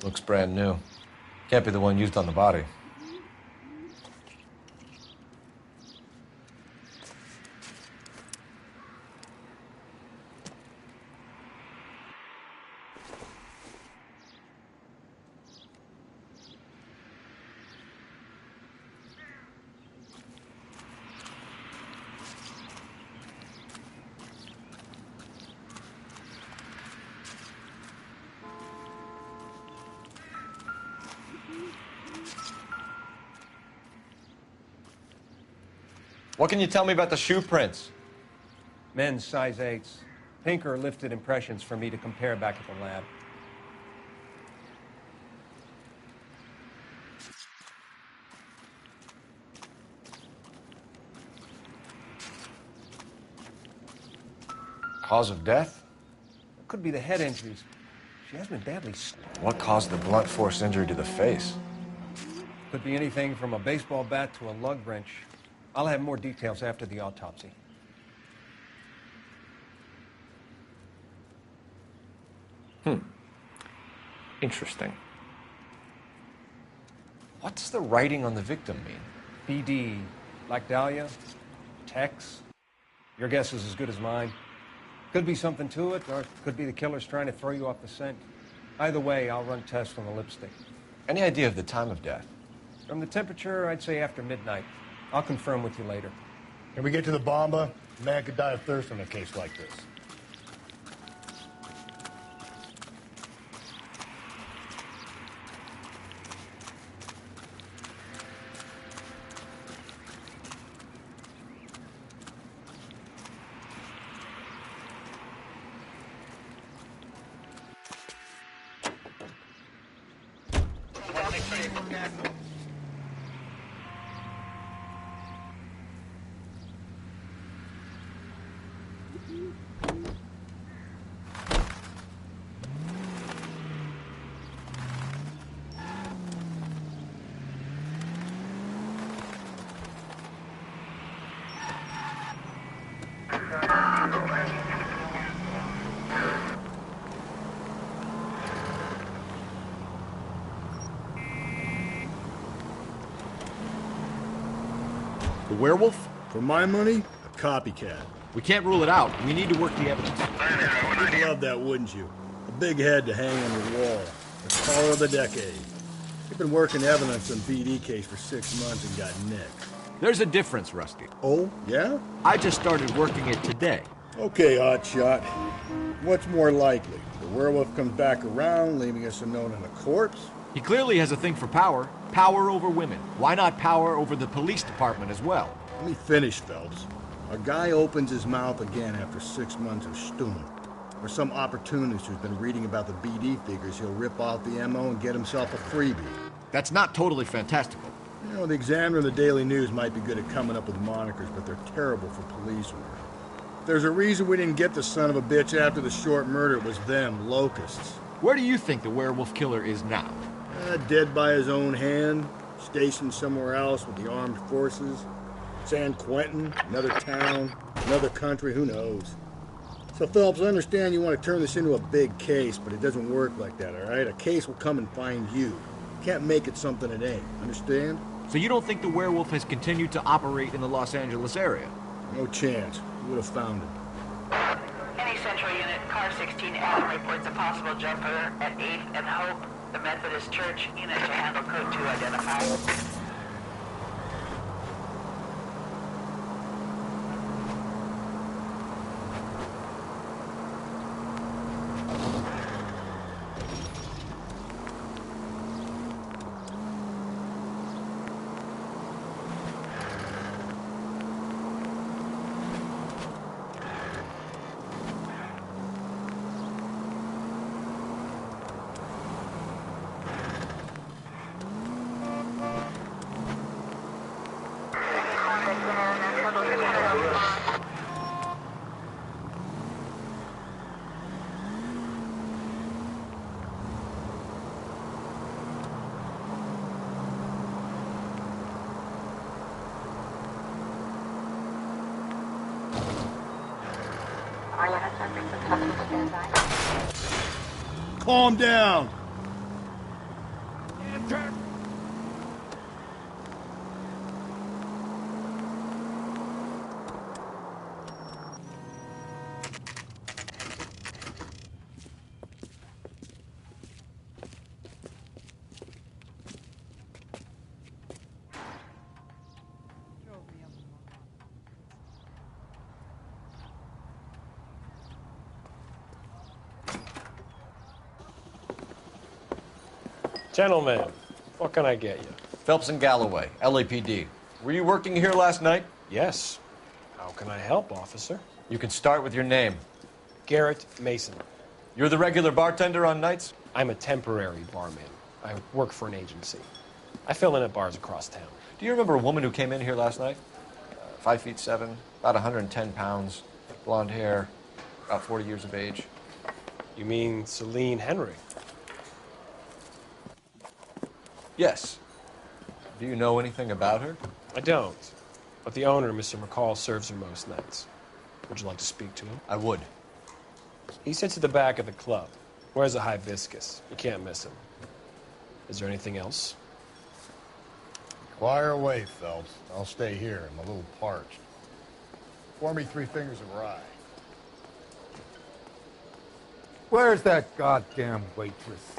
Looks brand new. Can't be the one used on the body. What can you tell me about the shoe prints? Men's size 8s. Pinker lifted impressions for me to compare back at the lab. Cause of death? It could be the head injuries. She has been badly... What caused the blunt force injury to the face? Could be anything from a baseball bat to a lug wrench. I'll have more details after the autopsy. Interesting. What does the writing on the victim mean? BD, like Dahlia, Tex. Your guess is as good as mine. Could be something to it, or it could be the killer's trying to throw you off the scent. Either way, I'll run tests on the lipstick. Any idea of the time of death? From the temperature, I'd say after midnight. I'll confirm with you later. Can we get to the bomba? A man could die of thirst in a case like this. The werewolf? For my money, a copycat. We can't rule it out. We need to work the evidence. You'd love that, wouldn't you? A big head to hang on your wall. The caller of the decade. You've been working evidence on BD case for 6 months and got nicked. There's a difference, Rusty. Oh, yeah? I just started working it today. Okay, hotshot. What's more likely? The werewolf comes back around, leaving us a note on the corpse? He clearly has a thing for power. Power over women. Why not power over the police department as well? Let me finish, Phelps. A guy opens his mouth again after 6 months of stewing. Or some opportunist who's been reading about the BD figures he'll rip off the MO and get himself a freebie. That's not totally fantastical. You know, the Examiner and the Daily News might be good at coming up with monikers, but they're terrible for police work. There's a reason we didn't get the son of a bitch after the short murder. It was them, locusts. Where do you think the werewolf killer is now? Dead by his own hand, stationed somewhere else with the armed forces. San Quentin, another town, another country, who knows? So, Phelps, I understand you want to turn this into a big case, but it doesn't work like that, all right? A case will come and find you. You can't make it something it ain't, understand? So you don't think the werewolf has continued to operate in the Los Angeles area? No chance. You would have found him. Any Central Unit, Car 16 Adam reports a possible jumper at 8th and Hope. The Methodist Church unit to handle code 2 identified. Calm down. Gentlemen, what can I get you? Phelps and Galloway, LAPD. Were you working here last night? Yes. How can I help, officer? You can start with your name. Garrett Mason. You're the regular bartender on nights? I'm a temporary barman. I work for an agency. I fill in at bars across town. Do you remember a woman who came in here last night? 5'7", about 110 pounds, blonde hair, about 40 years of age. You mean Celine Henry? Yes. Do you know anything about her? I don't. But the owner, Mr. McCall, serves her most nights. Would you like to speak to him? I would. He sits at the back of the club. Wears a hibiscus. You can't miss him. Is there anything else? Fire away, Phelps. I'll stay here. I'm a little parched. Pour me 3 fingers of rye. Where's that goddamn waitress?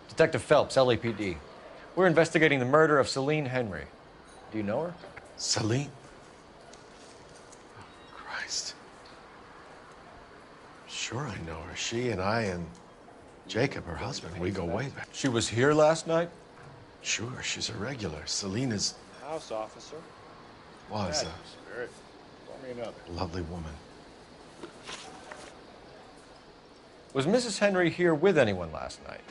Detective Phelps, LAPD. We're investigating the murder of Celine Henry. Do you know her? Celine? Oh, Christ. Sure I know her. She and I and Jacob, her husband, we go way back. She was here last night? Sure, she's a regular. Celine is... House officer. Was Spirit. Pour me another. a lovely woman. Was Mrs. Henry here with anyone last night?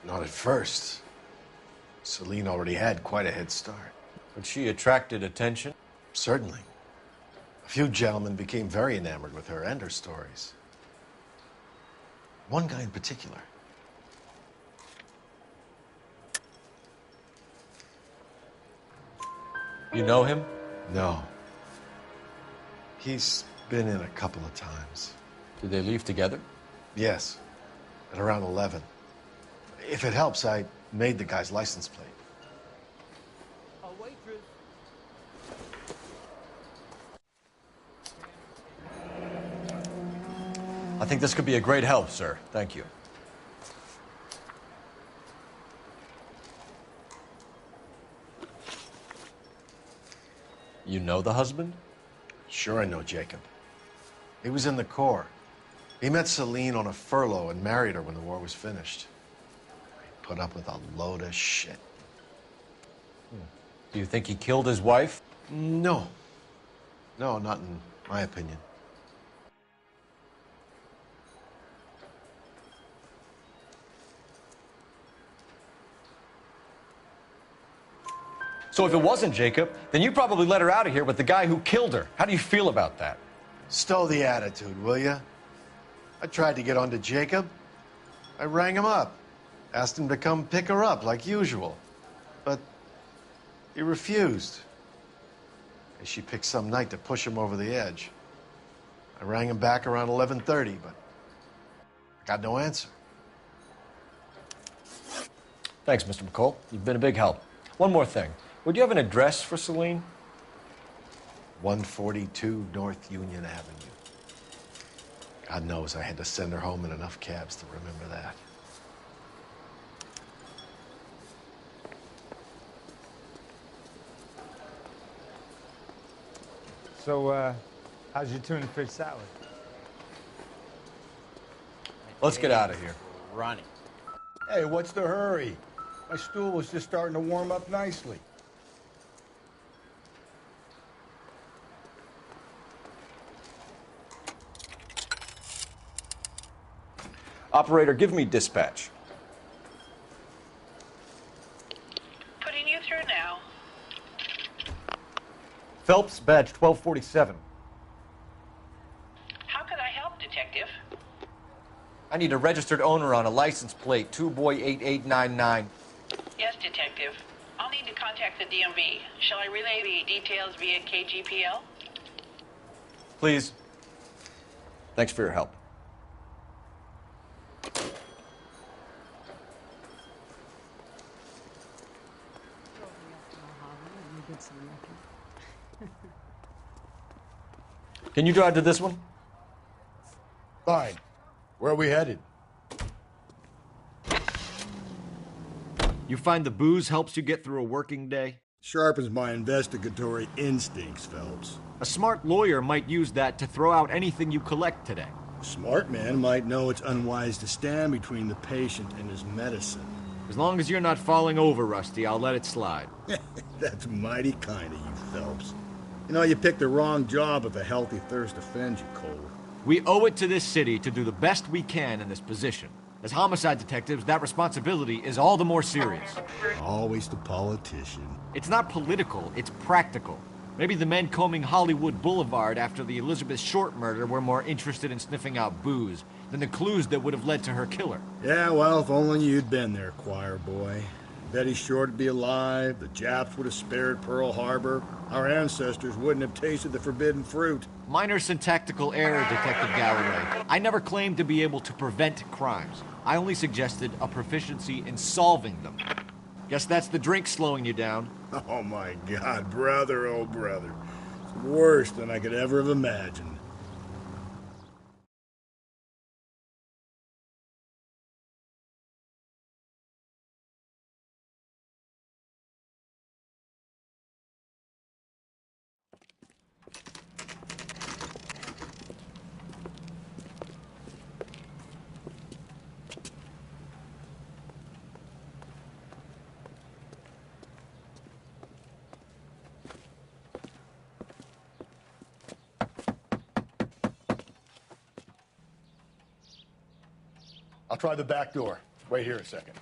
Not at first. Celine already had quite a head start. But she attracted attention? Certainly. A few gentlemen became very enamored with her and her stories. One guy in particular. You know him? No. He's been in a couple of times. Did they leave together? Yes. At around 11. If it helps, I made the guy's license plate. I think this could be a great help, sir. Thank you. You know the husband? Sure I know Jacob. He was in the Corps. He met Celine on a furlough and married her when the war was finished. He put up with a load of shit. Do you think he killed his wife? No. No, not in my opinion. So if it wasn't Jacob, then you probably let her out of here with the guy who killed her. How do you feel about that? Stow the attitude, will ya? I tried to get on to Jacob. I rang him up. Asked him to come pick her up like usual. But he refused. And she picked some night to push him over the edge. I rang him back around 11:30, but I got no answer. Thanks, Mr. McCall. You've been a big help. One more thing. Would you have an address for Celine? 142 North Union Avenue. God knows I had to send her home in enough cabs to remember that. So, how's your tuna fish salad? Let's get out of here. Ronnie. Hey, what's the hurry? My stool was just starting to warm up nicely. Operator, give me dispatch. Putting you through now. Phelps, badge 1247. How could I help, Detective? I need a registered owner on a license plate, 2boy8899. Yes, Detective. I'll need to contact the DMV. Shall I relay the details via KGPL? Please. Thanks for your help. Can you drive to this one? Fine. Where are we headed? You find the booze helps you get through a working day? Sharpens my investigatory instincts, Phelps. A smart lawyer might use that to throw out anything you collect today. A smart man might know it's unwise to stand between the patient and his medicine. As long as you're not falling over, Rusty, I'll let it slide. That's mighty kind of you, Phelps. You know, you picked the wrong job if a healthy thirst offends you, Cole. We owe it to this city to do the best we can in this position. As homicide detectives, that responsibility is all the more serious. Always the politician. It's not political, it's practical. Maybe the men combing Hollywood Boulevard after the Elizabeth Short murder were more interested in sniffing out booze than the clues that would have led to her killer. Yeah, well, if only you'd been there, choir boy. Betty Short would be alive, the Japs would have spared Pearl Harbor, our ancestors wouldn't have tasted the forbidden fruit. Minor syntactical error, Detective Galloway. I never claimed to be able to prevent crimes. I only suggested a proficiency in solving them. Guess that's the drink slowing you down. Oh my God, brother, oh brother. It's worse than I could ever have imagined. I'll try the back door. Wait here a second.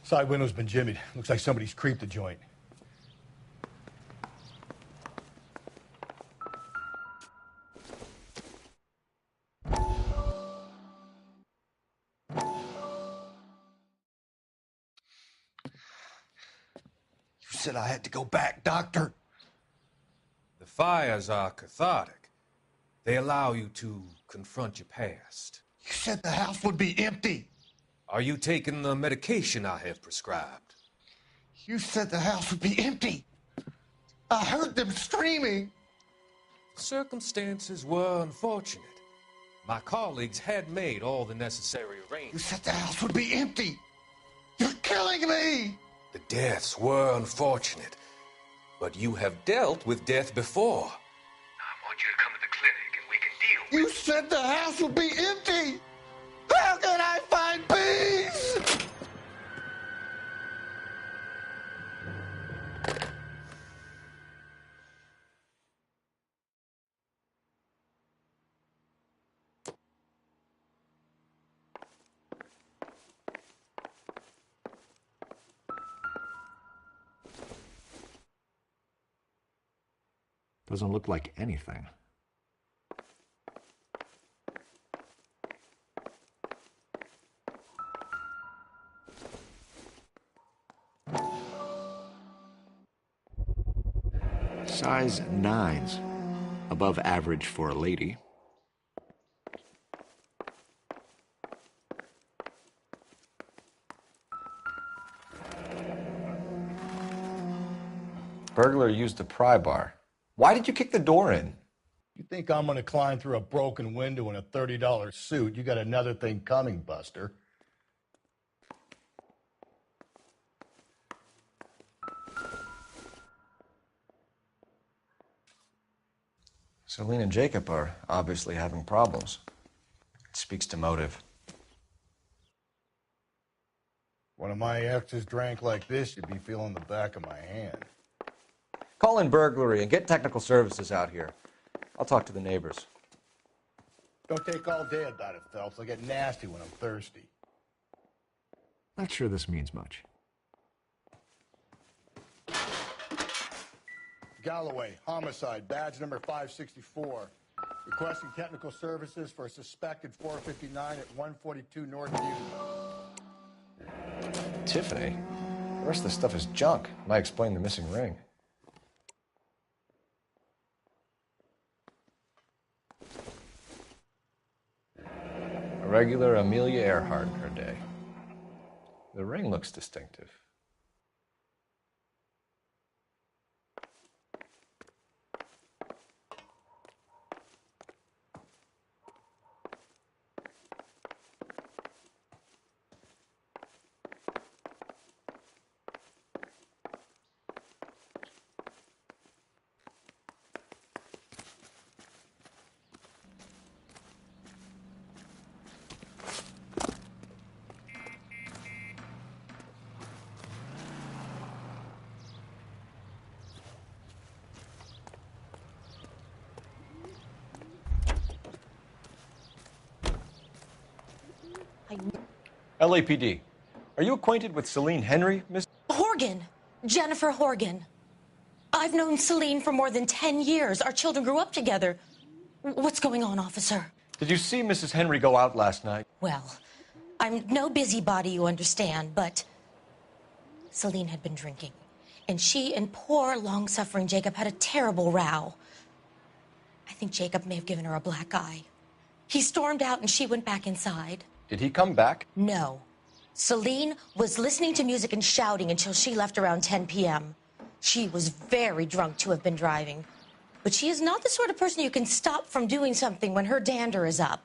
Side window's been jimmied. Looks like somebody's creeped the joint. You said I had to go back, Doctor. The fires are cathartic. They allow you to confront your past. You said the house would be empty. Are you taking the medication I have prescribed? You said the house would be empty. I heard them screaming. Circumstances were unfortunate. My colleagues had made all the necessary You arrangements. said the house would be empty. You're killing me. The deaths were unfortunate, but you have dealt with death before. I want you to come to the clinic and we can deal with You said the house would be empty. How can I find peace? Doesn't look like anything. Size 9s. Above average for a lady. Burglar used a pry bar. Why did you kick the door in? You think I'm gonna climb through a broken window in a $30 suit? You got another thing coming, Buster. Celine and Jacob are obviously having problems. It speaks to motive. One of my exes drank like this, you'd be feeling the back of my hand. Call in burglary and get technical services out here. I'll talk to the neighbors. Don't take all day about it, Phelps. I get nasty when I'm thirsty. Not sure this means much. Galloway, homicide, badge number 564. Requesting technical services for a suspected 459 at 142 North Union. Tiffany? The rest of the stuff is junk. Might explain the missing ring. A regular Amelia Earhart in her day. The ring looks distinctive. LAPD, are you acquainted with Celine Henry, Miss? Horgan. Jennifer Horgan. I've known Celine for more than 10 years. Our children grew up together. What's going on, officer? Did you see Mrs. Henry go out last night? Well, I'm no busybody, you understand, but Celine had been drinking. And she and poor, long-suffering Jacob had a terrible row. I think Jacob may have given her a black eye. He stormed out and she went back inside. Did he come back? No. Celine was listening to music and shouting until she left around 10 p.m. She was very drunk to have been driving. But she is not the sort of person you can stop from doing something when her dander is up.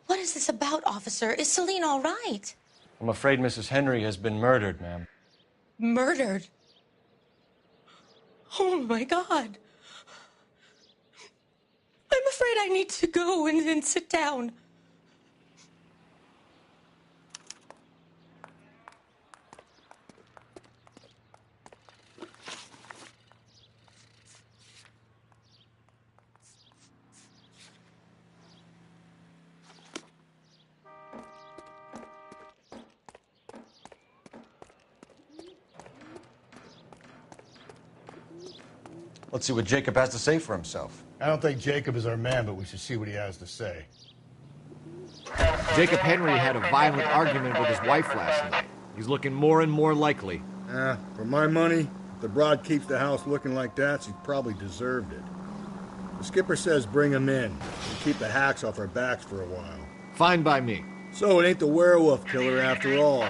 What is this about, officer? Is Celine all right? I'm afraid Mrs. Henry has been murdered, ma'am. Murdered? Oh, my God. I'm afraid I need to go and sit down. Let's see what Jacob has to say for himself. I don't think Jacob is our man, but we should see what he has to say. Jacob Henry had a violent argument with his wife last night. He's looking more and more likely. For my money, if the broad keeps the house looking like that, she probably deserved it. The skipper says bring him in and keep the hacks off our backs for a while. Fine by me. So it ain't the werewolf killer after all.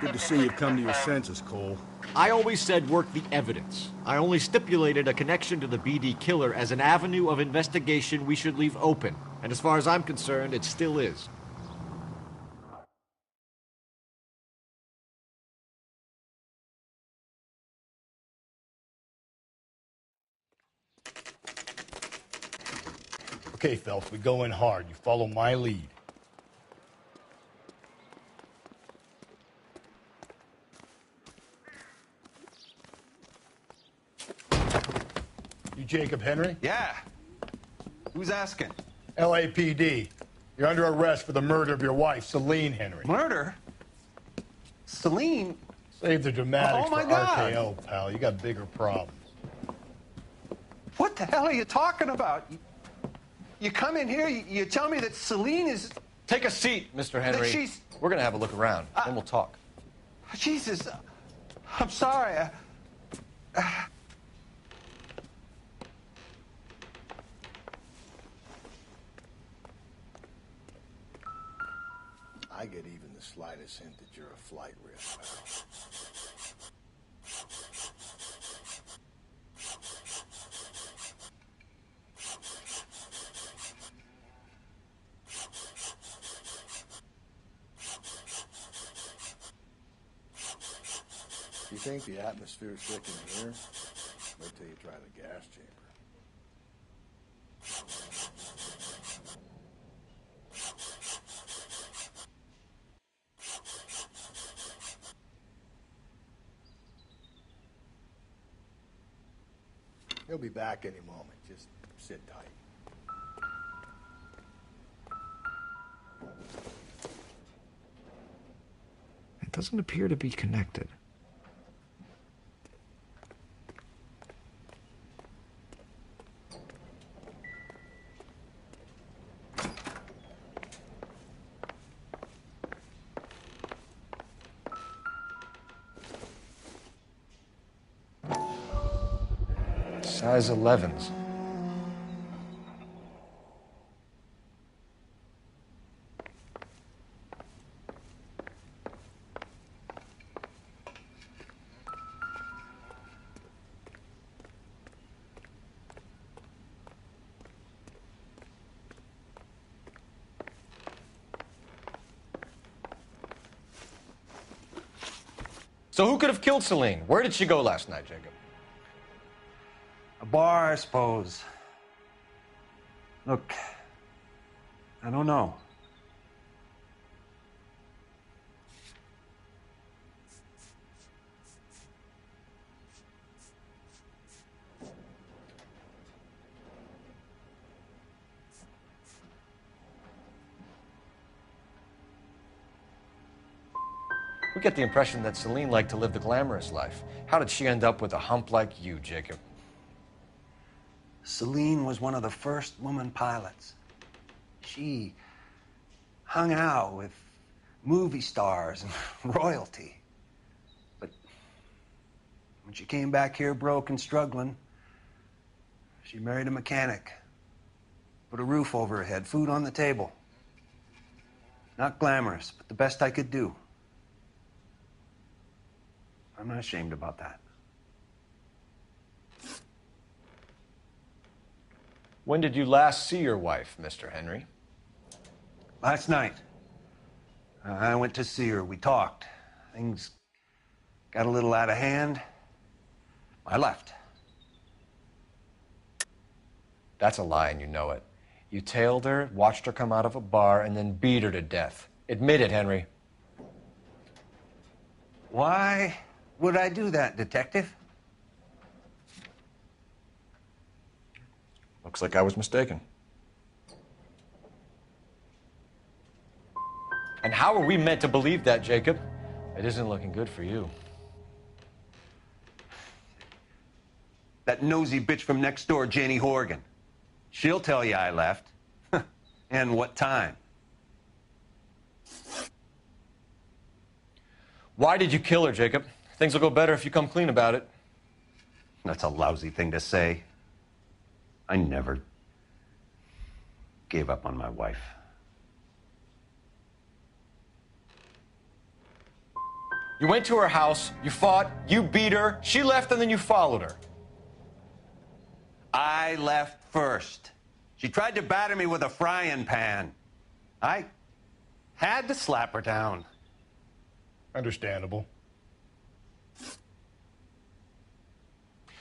Good to see you've come to your senses, Cole. I always said work the evidence. I only stipulated a connection to the BD killer as an avenue of investigation we should leave open. And as far as I'm concerned, it still is. Okay, Phelps, we go in hard. You follow my lead. You Jacob Henry? Yeah. Who's asking? LAPD. You're under arrest for the murder of your wife, Celine Henry. Murder? Celine? Save the dramatics Oh, my for God. RKO, pal. You got bigger problems. What the hell are you talking about? You come in here, you tell me that Celine is... Take a seat, Mr. Henry. That she's... We're going to have a look around, then we'll talk. Jesus. I'm sorry. I get even the slightest hint that you're a flight risk, pal. You think the atmosphere's thick in here? Wait till you try the gas chamber. He'll be back any moment. Just sit tight. It doesn't appear to be connected. Size 11s. So who could have killed Celine? Where did she go last night, Jacob? A bar, I suppose. Look, I don't know. We get the impression that Celine liked to live the glamorous life. How did she end up with a hump like you, Jacob? Celine was one of the first woman pilots. She hung out with movie stars and royalty. But when she came back here broke and struggling, she married a mechanic. Put a roof over her head, food on the table. Not glamorous, but the best I could do. I'm not ashamed about that. When did you last see your wife, Mr. Henry? Last night. I went to see her. We talked. Things got a little out of hand. I left. That's a lie, and you know it. You tailed her, watched her come out of a bar, and then beat her to death. Admit it, Henry. Why would I do that, Detective? Looks like I was mistaken. And how are we meant to believe that, Jacob? It isn't looking good for you. That nosy bitch from next door, Janie Horgan. She'll tell you I left. And what time. Why did you kill her, Jacob? Things will go better if you come clean about it. That's a lousy thing to say. I never gave up on my wife. You went to her house, you fought, you beat her, she left, and then you followed her. I left first. She tried to batter me with a frying pan. I had to slap her down. Understandable.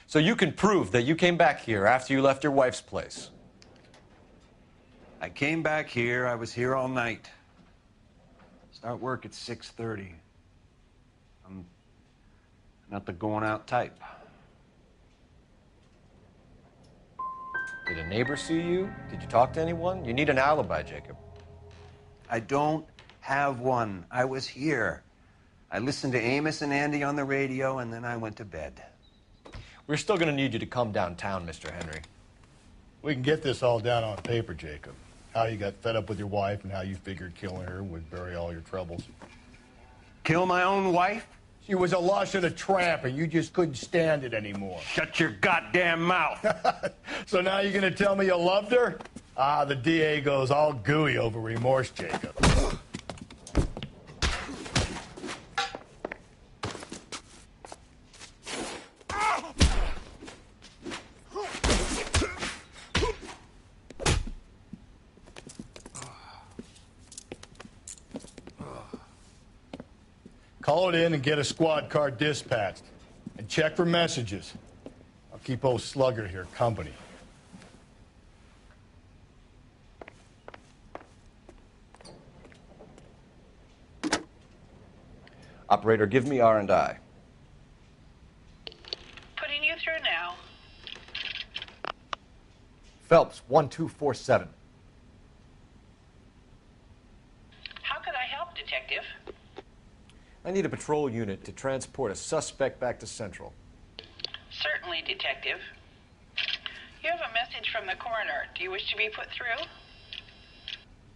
So you can prove that you came back here after you left your wife's place. I came back here. I was here all night. Start work at 6:30. I'm not the going out type. Did a neighbor see you? Did you talk to anyone? You need an alibi, Jacob. I don't have one. I was here. I listened to Amos and Andy on the radio, and then I went to bed. We're still going to need you to come downtown, Mr. Henry. We can get this all down on paper, Jacob. How you got fed up with your wife and how you figured killing her would bury all your troubles. Kill my own wife? She was a lush and a tramp, and you just couldn't stand it anymore. Shut your goddamn mouth. So now you're going to tell me you loved her? Ah, the DA goes all gooey over remorse, Jacob. Call it in and get a squad car dispatched. And check for messages. I'll keep old Slugger here company. Operator, give me R&I. Putting you through now. Phelps, 1247. How could I help, Detective? I need a patrol unit to transport a suspect back to Central. Certainly, Detective. You have a message from the coroner. Do you wish to be put through?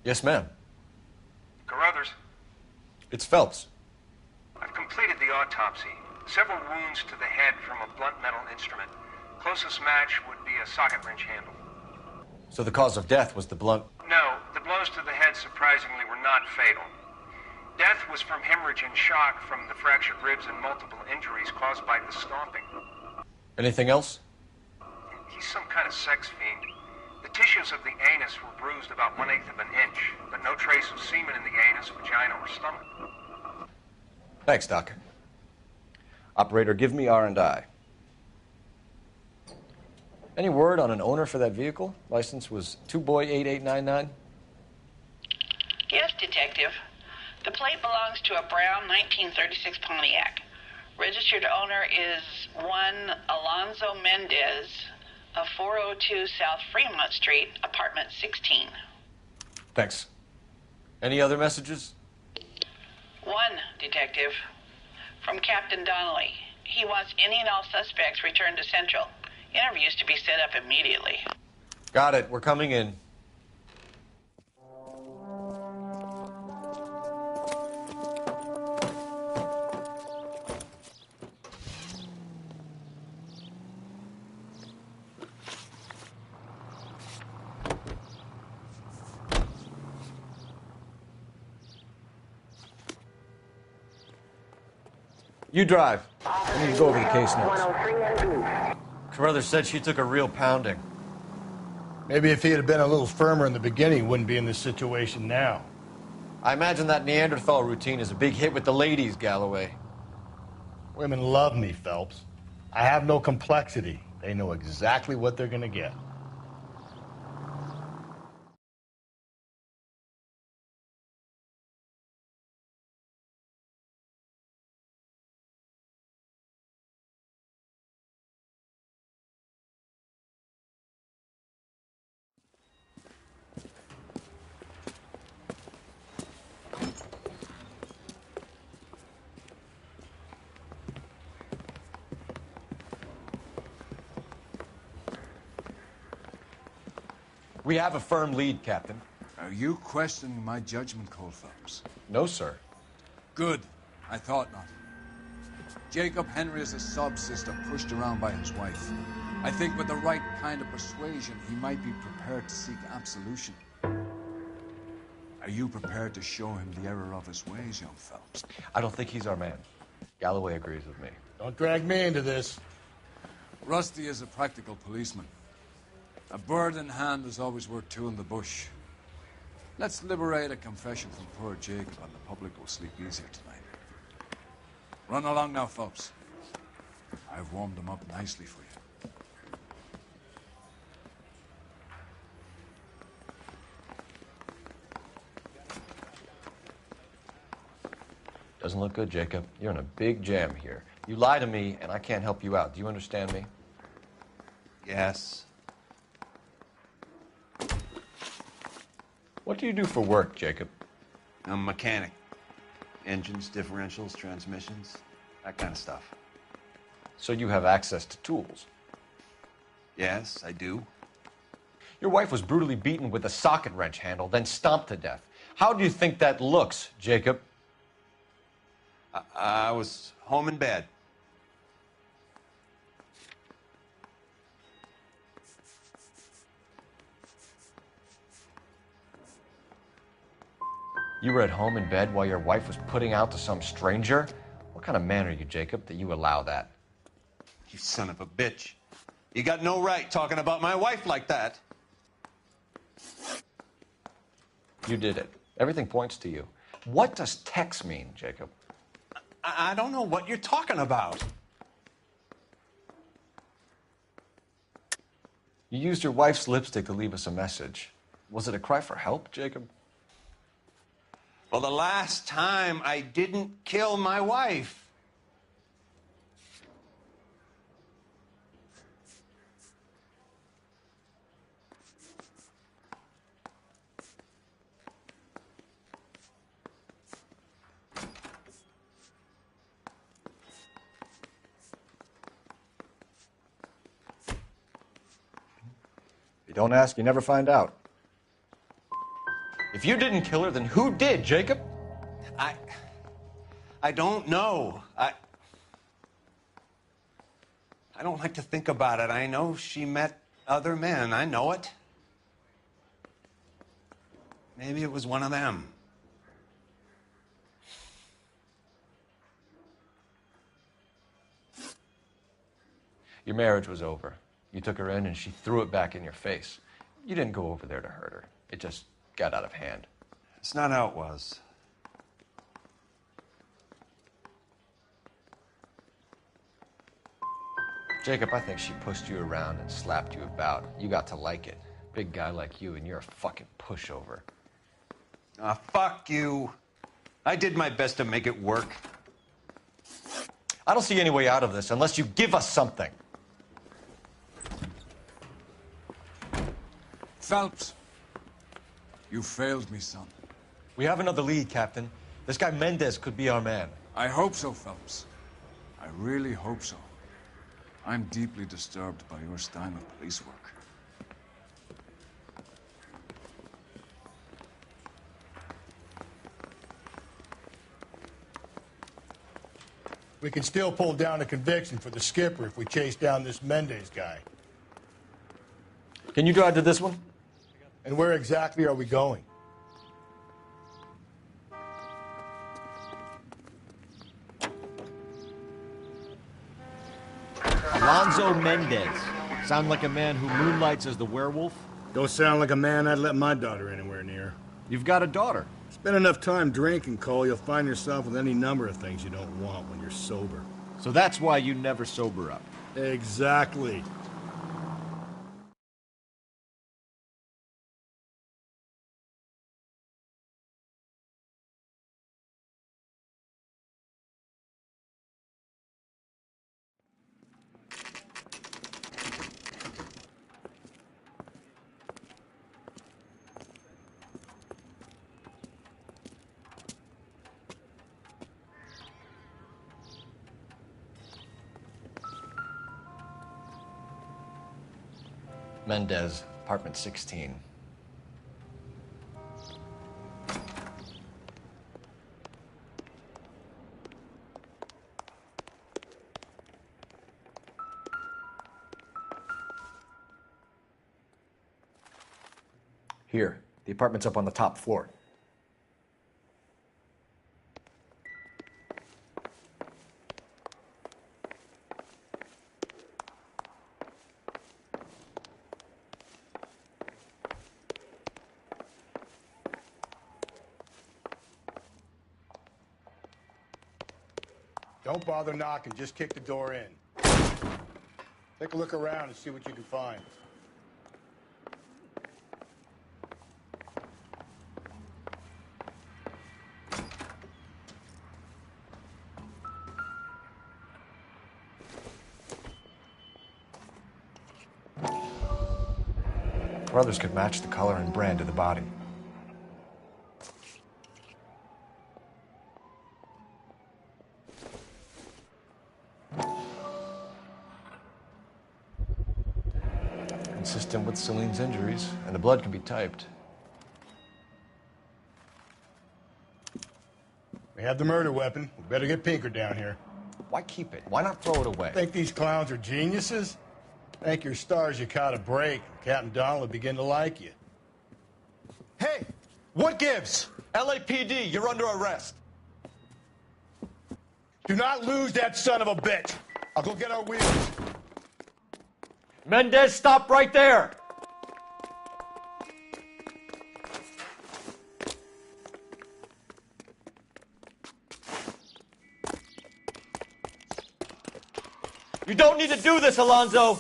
Yes, ma'am. Carruthers, It's Phelps. I've completed the autopsy. Several wounds to the head from a blunt metal instrument. Closest match would be a socket wrench handle. So the cause of death was the blunt... No, the blows to the head surprisingly were not fatal. Death was from hemorrhage and shock from the fractured ribs and multiple injuries caused by the stomping. Anything else? He's some kind of sex fiend. The tissues of the anus were bruised about 1/8 of an inch, but no trace of semen in the anus, vagina, or stomach. Thanks, Doc. Operator, give me R&I. Any word on an owner for that vehicle? License was 2boy8899. Yes, Detective. The plate belongs to a brown 1936 Pontiac. Registered owner is one Alonzo Mendez of 402 South Fremont Street, apartment 16. Thanks. Any other messages? One, Detective. From Captain Donnelly. He wants any and all suspects returned to Central. Interviews to be set up immediately. Got it. We're coming in. You drive. I need to go over the case notes. Carruthers said she took a real pounding. Maybe if he had been a little firmer in the beginning, he wouldn't be in this situation now. I imagine that Neanderthal routine is a big hit with the ladies, Galloway. Women love me, Phelps. I have no complexity. They know exactly what they're going to get. We have a firm lead, Captain. Are you questioning my judgment call, Phelps? No, sir. Good. I thought not. Jacob Henry is a sub-sister pushed around by his wife. I think with the right kind of persuasion, he might be prepared to seek absolution. Are you prepared to show him the error of his ways, young Phelps? I don't think he's our man. Galloway agrees with me. Don't drag me into this. Rusty is a practical policeman. A bird in hand is always worth two in the bush. Let's liberate a confession from poor Jacob, and the public will sleep easier tonight. Run along now, Phelps. I've warmed them up nicely for you. Doesn't look good, Jacob. You're in a big jam here. You lie to me, and I can't help you out. Do you understand me? Yes. What do you do for work, Jacob? I'm a mechanic. Engines, differentials, transmissions, that kind of stuff. So you have access to tools? Yes, I do. Your wife was brutally beaten with a socket wrench handle, then stomped to death. How do you think that looks, Jacob? I was home in bed. You were at home in bed while your wife was putting out to some stranger? What kind of man are you, Jacob, that you allow that? You son of a bitch. You got no right talking about my wife like that. You did it. Everything points to you. What does Tex mean, Jacob? I don't know what you're talking about. You used your wife's lipstick to leave us a message. Was it a cry for help, Jacob? Well, the last time I didn't kill my wife. If you don't ask, you never find out. If you didn't kill her, then who did, Jacob? I don't know. I don't like to think about it. I know she met other men. I know it. Maybe it was one of them. Your marriage was over. You took her in and she threw it back in your face. You didn't go over there to hurt her. It just got out of hand. It's not how it was. Jacob, I think she pushed you around and slapped you about. You got to like it. Big guy like you, and you're a fucking pushover. Ah, fuck you. I did my best to make it work. I don't see any way out of this unless you give us something. Phelps, you failed me, son. We have another lead, Captain. This guy Mendez could be our man. I hope so, Phelps. I really hope so. I'm deeply disturbed by your style of police work. We can still pull down a conviction for the skipper if we chase down this Mendez guy. Can you drive to this one? And where exactly are we going? Alonzo Mendez. Sound like a man who moonlights as the werewolf? Don't sound like a man I'd let my daughter anywhere near. You've got a daughter. Spend enough time drinking, Cole, you'll find yourself with any number of things you don't want when you're sober. So that's why you never sober up. Exactly. Mendez, apartment 16. Here, the apartment's up on the top floor. Don't bother knocking, just kick the door in. Take a look around and see what you can find. Brothers could match the color and brand of the body. Consistent with Celine's injuries, and the blood can be typed. We have the murder weapon. We better get Pinker down here. Why keep it? Why not throw it away? Think these clowns are geniuses? Thank your stars you caught a break. Captain Donald will begin to like you. Hey! What gives? LAPD, you're under arrest. Do not lose that son of a bitch. I'll go get our wheels. Mendez, stop right there! You don't need to do this, Alonzo!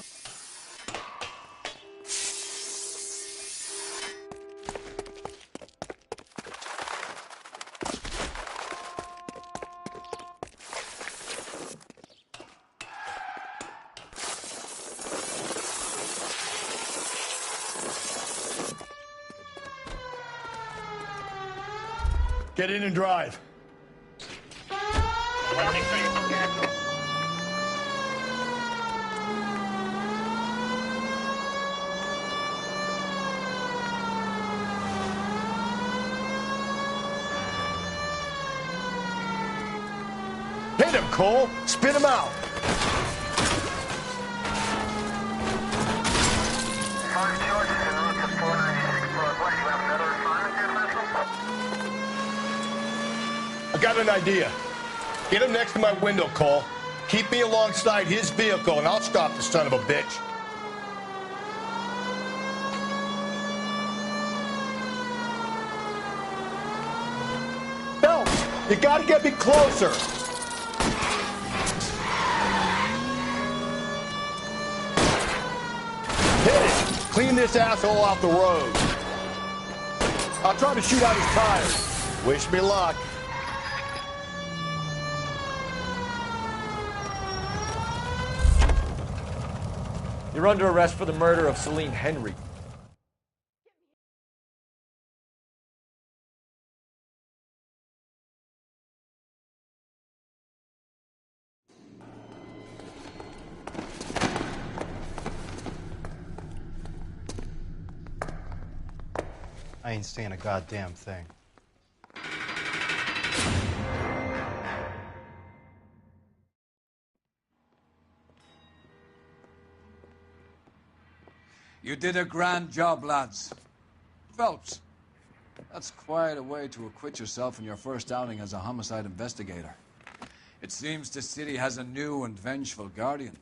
Get in and drive. Hit him, Cole. Spit him out. I got an idea. Get him next to my window, Cole. Keep me alongside his vehicle, and I'll stop the son of a bitch. Phelps, you gotta get me closer. Clean this asshole off the road. I'll try to shoot out his tires. Wish me luck. You're under arrest for the murder of Celine Henry. I ain't saying a goddamn thing. You did a grand job, lads. Phelps, that's quite a way to acquit yourself in your first outing as a homicide investigator. It seems the city has a new and vengeful guardian.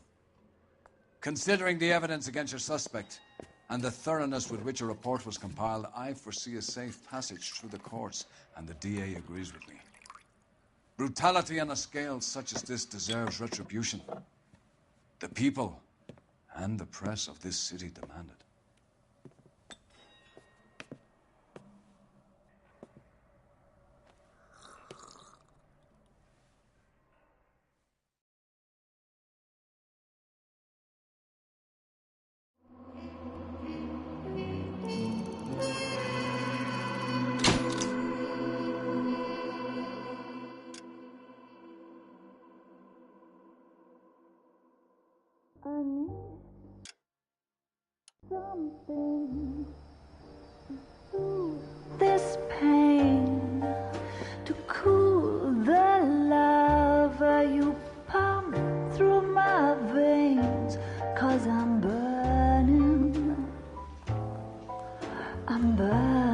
Considering the evidence against your suspect and the thoroughness with which a report was compiled, I foresee a safe passage through the courts, and the DA agrees with me. Brutality on a scale such as this deserves retribution. The people and the press of this city demand it. I need something to soothe this pain, to cool the lava you pump through my veins, 'cause I'm burning, I'm burning.